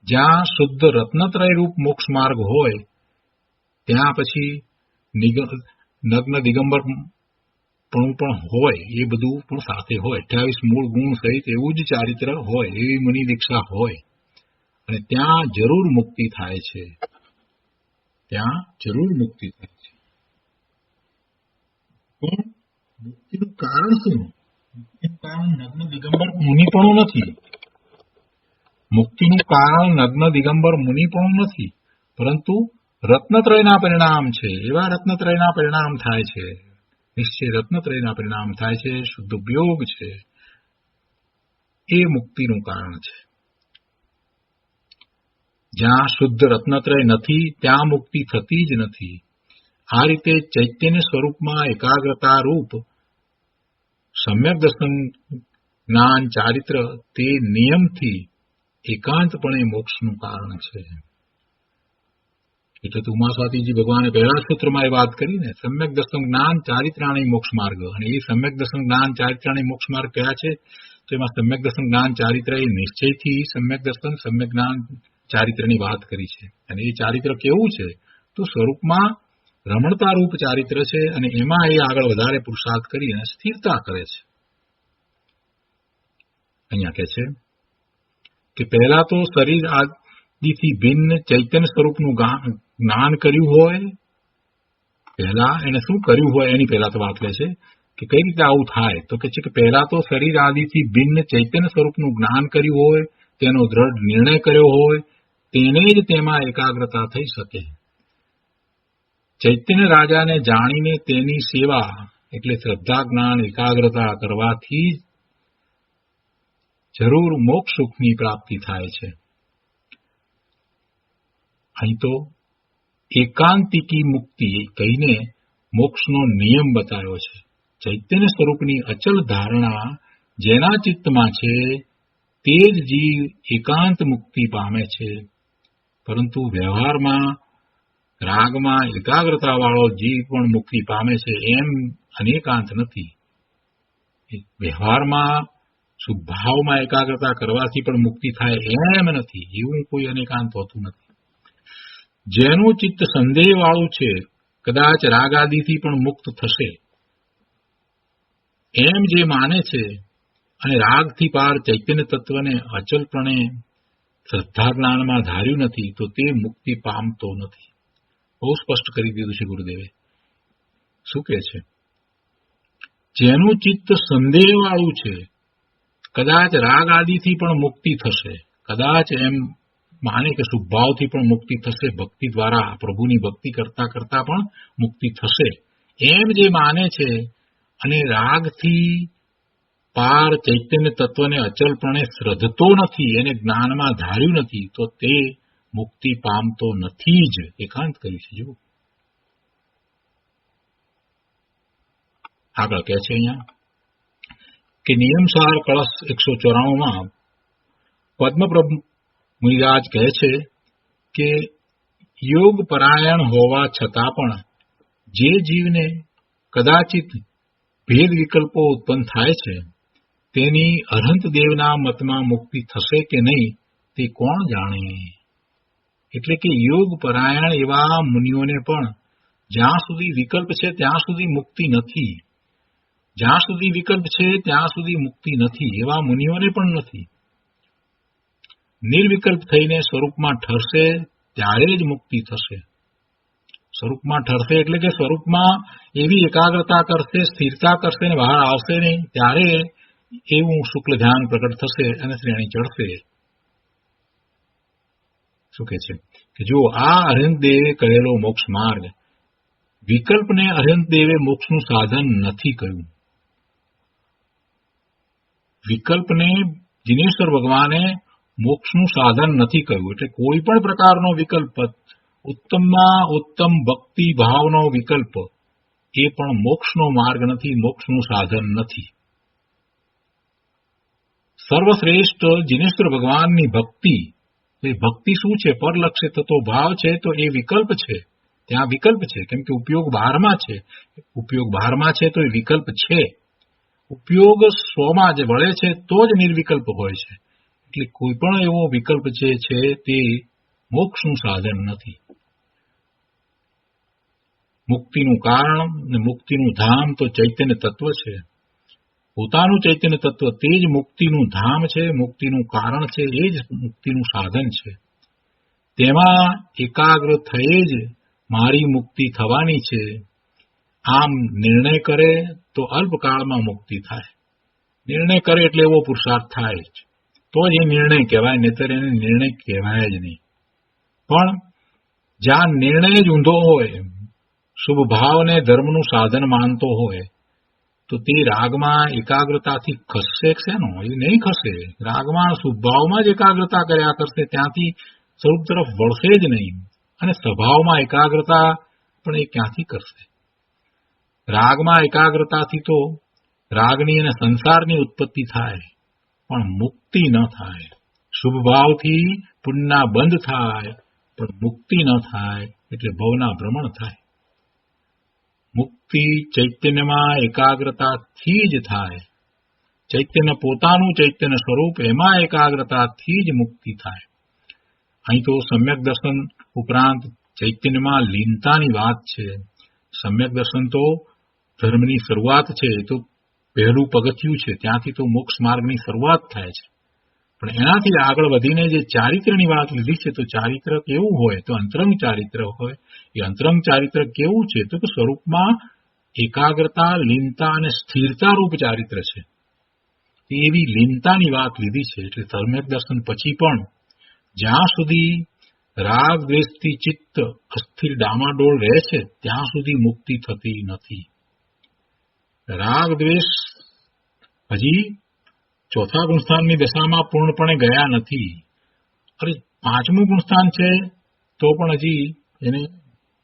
જ્યાં શુદ્ધ રત્નત્રય રૂપ મોક્ષ માર્ગ હોય, ત્યાં પછી નગ્ન દિગંબર પણ હોય, એ બધું પણ સાથે હોય. 28 મૂળ ગુણ સહિત એવું જ ચારિત્ર હોય, એવી મુનિ દીક્ષા હોય, અને ત્યાં જરૂર મુક્તિ થાય છે. ત્યાં જરૂર મુક્તિ થાય છે. પણ મુક્તિનું કારણ શું? મુક્તિનું કારણ નગ્ન દિગંબર મુનિપણું નથી. મુક્તિનું કારણ નગ્ન દિગંબર મુનિપણું નથી, પરંતુ રત્નત્રયના પરિણામ છે. એવા રત્નત્રયના પરિણામ થાય છે, નિશ્ચય રત્નત્રયના પરિણામ થાય છે, શુદ્ધ ઉપયોગ છે, એ મુક્તિનું કારણ છે. જ્યાં શુદ્ધ રત્નત્રય નથી, ત્યાં મુક્તિ થતી જ નથી. આ રીતે ચૈતન્ય સ્વરૂપમાં એકાગ્રતા રૂપ સમ્યક દર્શન, જ્ઞાન, ચારિત્ર તે નિયમથી એકાંતપણે મોક્ષનું કારણ છે. એટલે તો ઉમાસ્વાતીજી ભગવાને પહેલા સૂત્રમાં એ વાત કરી ને, સમ્યક દર્શન જ્ઞાન ચારિત્રાણી મોક્ષ માર્ગ. અને એ સમ્યક દર્શન જ્ઞાન ચારિત્રાણી મોક્ષ માર્ગ કયા છે? તો એમાં સમ્યક દર્શન જ્ઞાન ચારિત્ર એ નિશ્ચયથી સમ્યક દર્શન, સમ્યક જ્ઞાન ચારિત્રની વાત કરી છે. અને એ ચારિત્ર કેવું છે? તો સ્વરૂપમાં રમણતારૂપ ચારિત્ર છે અને એમાં એ આગળ વધારે પુરુષાર્થ કરી અને સ્થિરતા કરે છે. અહીંયા કહે છે કે પહેલા તો શરીર આદિથી ભિન્ન ચૈતન્ય સ્વરૂપનું જ્ઞાન કર્યું હોય, પહેલા એને શું કર્યું હોય એની પહેલા તો વાત લે છે કે કઈ રીતે આવું થાય. તો કે છે કે પહેલા તો શરીર આદિથી ભિન્ન ચૈતન્ય સ્વરૂપનું જ્ઞાન કર્યું હોય, તેનો દ્રઢ નિર્ણય કર્યો હોય, તેને જ તેમાં એકાગ્રતા થઈ શકે. ચૈતન્ય રાજાને જાણીને તેની સેવા એટલે શ્રદ્ધા, જ્ઞાન, એકાગ્રતા કરવાથી જરૂર મોક્ષ સુખની પ્રાપ્તિ થાય છે. અહીં તો એકાંતિકી મુક્તિ કહીને મોક્ષનો નિયમ બતાવ્યો છે. ચૈતન્ય સ્વરૂપની અચલ ધારણા જેના ચિત્તમાં છે તે જ જીવ એકાંત મુક્તિ પામે છે. પરંતુ વ્યવહારમાં રાગમાં એકાગ્રતાવાળો જીવ પણ મુક્તિ પામે છે એમ અનેકાંત નથી. વ્યવહારમાં શુભાવમાં એકાગ્રતા કરવાથી પણ મુક્તિ થાય એમ નથી, એવું કોઈ અનેકાંત હોતું નથી. જેનું ચિત્ત સંદેહવાળું છે કદાચ રાગ આદિથી પણ મુક્ત થશે એમ જે માને છે અને રાગથી પાર ચૈતન્ય તત્વને અચલપણે શ્રદ્ધા જ્ઞાનમાં ધાર્યું નથી તો તે મુક્તિ પામતો નથી. બહુ સ્પષ્ટ કરી દીધું છે ગુરુદેવે. શું કહે છે? જેનું ચિત્ત સંદેહવાળું છે કદાચ રાગ આદિથી પણ મુક્તિ થશે, કદાચ એમ માને કે શુભભાવથી પણ મુક્તિ થશે, ભક્તિ દ્વારા પ્રભુની ભક્તિ કરતા કરતા પણ મુક્તિ થશે એમ જે માને છે અને રાગથી પાર ચૈતન્ય તત્વને અચલપણે શ્રદ્ધતો નથી, એને જ્ઞાનમાં ધાર્યું નથી તો તે મુક્તિ પામતો નથી જ. એકાંત કર્યું છે. જુઓ આગળ કહે છે અહીંયા કે નિયમસાર કળશ 194માં પદ્મપ્રભુ મુનિરાજ કહે છે કે યોગ પરાયણ હોવા છતાં પણ જે જીવને કદાચિત ભેદ વિકલ્પો ઉત્પન્ન થાય છે તેની અરહંત દેવના મતમાં મુક્તિ થશે કે નહીં તે કોણ જાણે. એટલે કે યોગ પરાયણ એવા મુનિઓને પણ જ્યાં સુધી વિકલ્પ છે ત્યાં સુધી મુક્તિ નથી, જ્યાં સુધી વિકલ્પ છે ત્યાં સુધી મુક્તિ નથી, એવા મુનિઓને પણ નથી. નિર્વિકલ્પ થઈને સ્વરૂપમાં ઠરશે ત્યારે જ મુક્તિ થશે. સ્વરૂપમાં ઠરશે એટલે કે સ્વરૂપમાં એવી એકાગ્રતા કરશે, સ્થિરતા કરશે ને બહાર આવશે નહીં ત્યારે એવું શુક્લ ધ્યાન પ્રગટ થશે અને શ્રેણી ચડશે. શું કહે છે કે જો આ અરહંત દેવે કહેલો મોક્ષ માર્ગ વિકલ્પને અરહંત દેવે મોક્ષનું સાધન નથી કહ્યું. વિકલ્પને જિનેશ્વર ભગવાને મોક્ષનું સાધન નથી કહ્યું. એટલે કોઈ પણ પ્રકારનો વિકલ્પ, ઉત્તમમાં ઉત્તમ ભક્તિ ભાવનો વિકલ્પ એ પણ મોક્ષનો માર્ગ નથી, મોક્ષનું સાધન નથી. સર્વશ્રેષ્ઠ જિનેશ્વર ભગવાનની ભક્તિ, એ ભક્તિ શું છે? પરલક્ષ્ય થતો ભાવ છે તો એ વિકલ્પ છે. ત્યાં વિકલ્પ છે કેમ કે ઉપયોગ બહારમાં છે. ઉપયોગ બહારમાં છે તો એ વિકલ્પ છે. ઉપયોગ સ્વમાં જે વળે છે તો જ નિર્વિકલ્પ હોય છે. એટલે કોઈ પણ એવો વિકલ્પ જે છે તે મોક્ષનું સાધન નથી. મુક્તિનું કારણ અને મુક્તિનું ધામ તો ચૈતન્ય તત્વ છે. પોતાનું ચૈતન્ય તત્વ તે જ મુક્તિનું ધામ છે, મુક્તિનું કારણ છે, એ જ મુક્તિનું સાધન છે. તેમાં એકાગ્ર થયે જ મારી મુક્તિ થવાની છે આમ નિર્ણય કરે તો અલ્પકાળમાં મુક્તિ થાય. નિર્ણય કરે એટલે એવો પુરુષાર્થ થાય જ તો જ એ નિર્ણય કહેવાય, નહીતર એને નિર્ણય કહેવાય જ નહીં. પણ જ્યાં નિર્ણય જ ઊંધો હોય, શુભ ભાવને ધર્મનું સાધન માનતો હોય તો તે રાગમાં એકાગ્રતાથી ખસશે શેનો? એ નહીં ખસે. રાગમાં શુભભાવમાં જ એકાગ્રતા કર્યા કરશે, ત્યાંથી સ્વરૂપ તરફ વળશે જ નહીં. અને સ્વભાવમાં એકાગ્રતા પણ એ ક્યાંથી કરશે? રાગમાં એકાગ્રતાથી તો રાગની અને સંસારની ઉત્પત્તિ થાય પણ મુક્તિ ન થાય. શુભ ભાવથી પુણ્યના બંધ થાય પણ મુક્તિ ન થાય, એટલે ભવના ભ્રમણ થાય. મુક્તિ ચૈતન્યમાં એકાગ્રતાથી જ થાય. ચૈતન્ય પોતાનું ચૈતન્ય સ્વરૂપ, એમાં એકાગ્રતાથી જ મુક્તિ થાય. અહીં તો સમ્યક દર્શન ઉપરાંત ચૈતન્યમાં લીનતાની વાત છે. સમ્યક દર્શન તો ધર્મની શરૂઆત છે, એ તો પહેલું પગથિયું છે, ત્યાંથી તો મોક્ષ માર્ગની શરૂઆત થાય છે. પણ એનાથી આગળ વધીને જે ચારિત્ર્યની વાત લીધી છે, તો ચારિત્ર કેવું હોય? તો અંતરંગ ચારિત્ર હોય. એ અંતરંગ ચારિત્ર કેવું છે? તો સ્વરૂપમાં એકાગ્રતા, લીનતા અને સ્થિરતા રૂપ ચારિત્ર છે. એવી લીનતાની વાત લીધી છે. એટલે સમ્યક દર્શન પછી પણ જ્યાં સુધી રાગ દ્વેષથી ચિત્ત અસ્થિર ડામાડોળ રહે છે, ત્યાં સુધી મુક્તિ થતી નથી. રાગ દ્વેષ હજી ચોથા ગુણસ્થાનની દશામાં પૂર્ણપણે ગયા નથી. અરે 5મું ગુણસ્થાન છે તો પણ હજી એને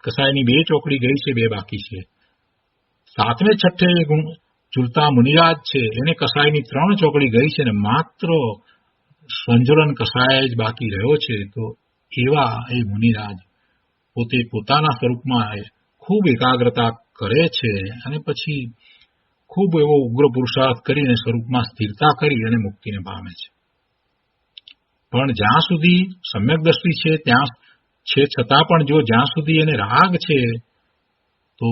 કસાયની 2 ચોકડી ગઈ છે, 2 બાકી છે. 7મે 6ઠે ગુણ ઝૂલતા મુનિરાજ છે, એને કસાયની 3 ચોકડી ગઈ છે, ને માત્ર સંજ્વલન કસાય જ બાકી રહ્યો છે. તો એવા એ મુનિરાજ પોતે પોતાના સ્વરૂપમાં ખૂબ એકાગ્રતા કરે છે અને પછી ખૂબ એવો ઉગ્ર પુરુષાર્થ કરીને સ્વરૂપમાં સ્થિરતા કરી અને મુક્તિને પામે છે. પણ જ્યાં સુધી સમ્યક દ્રષ્ટિ છે ત્યાં છે છતાં પણ જો જ્યાં સુધી એને રાગ છે તો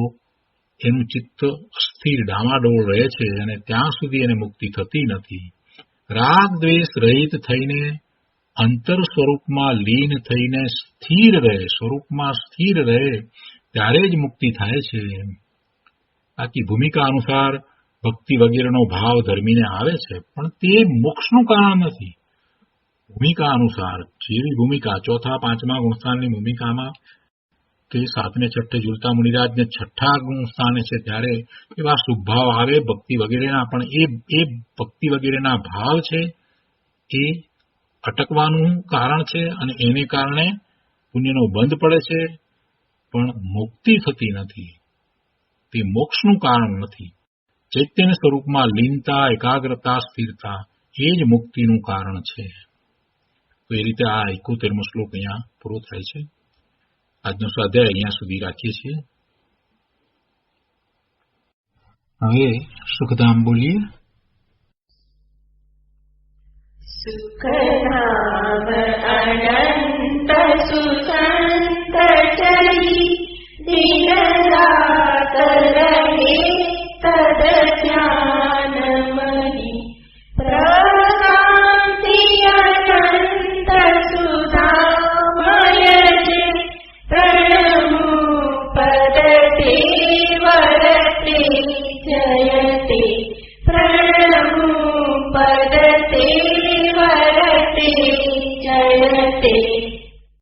એનું ચિત્ત અસ્થિર ડામાડોળ રહે છે અને ત્યાં સુધી એને મુક્તિ થતી નથી. રાગ દ્વેષ રહિત થઈને અંતર સ્વરૂપમાં લીન થઈને સ્થિર રહે, સ્વરૂપમાં સ્થિર રહે, ત્યારે જ મુક્તિ થાય છે. બાકી ભૂમિકા અનુસાર ભક્તિ વગેરેનો ભાવ ધર્મીને આવે છે, પણ તે મોક્ષનું કારણ નથી. ભૂમિકા અનુસાર જેવી ભૂમિકા ચોથા 5મા ગુણસ્થાનની ભૂમિકામાં કે 7મે 6ઠે ઝૂલતા મુનિરાજને 6ઠ્ઠા ગુણસ્થાને છે ત્યારે એવા શુભભાવ આવે ભક્તિ વગેરેના, પણ એ ભક્તિ વગેરેના ભાવ છે એ અટકવાનું કારણ છે અને એને કારણે પુણ્યનો બંધ પડે છે, પણ મુક્તિ થતી નથી. તે મોક્ષનું કારણ નથી. ચૈતન્ય સ્વરૂપમાં લીનતા, એકાગ્રતા, સ્થિરતા એ જ મુક્તિનું કારણ છે. તો એ રીતે આ 71મો શ્લોક અહીંયા પૂરો થાય છે. આજનો સ્વાધ્યાય અહીંયા સુધી રાખીએ છીએ. હવે સુખધામ બોલીએ. સુખધામ અનંત સુસંત ચરી દિન રાત રહે તદ ધ્યાન મહી પ્રશાંતિ અનંત સુધામય જે પ્રણમુ પદ તે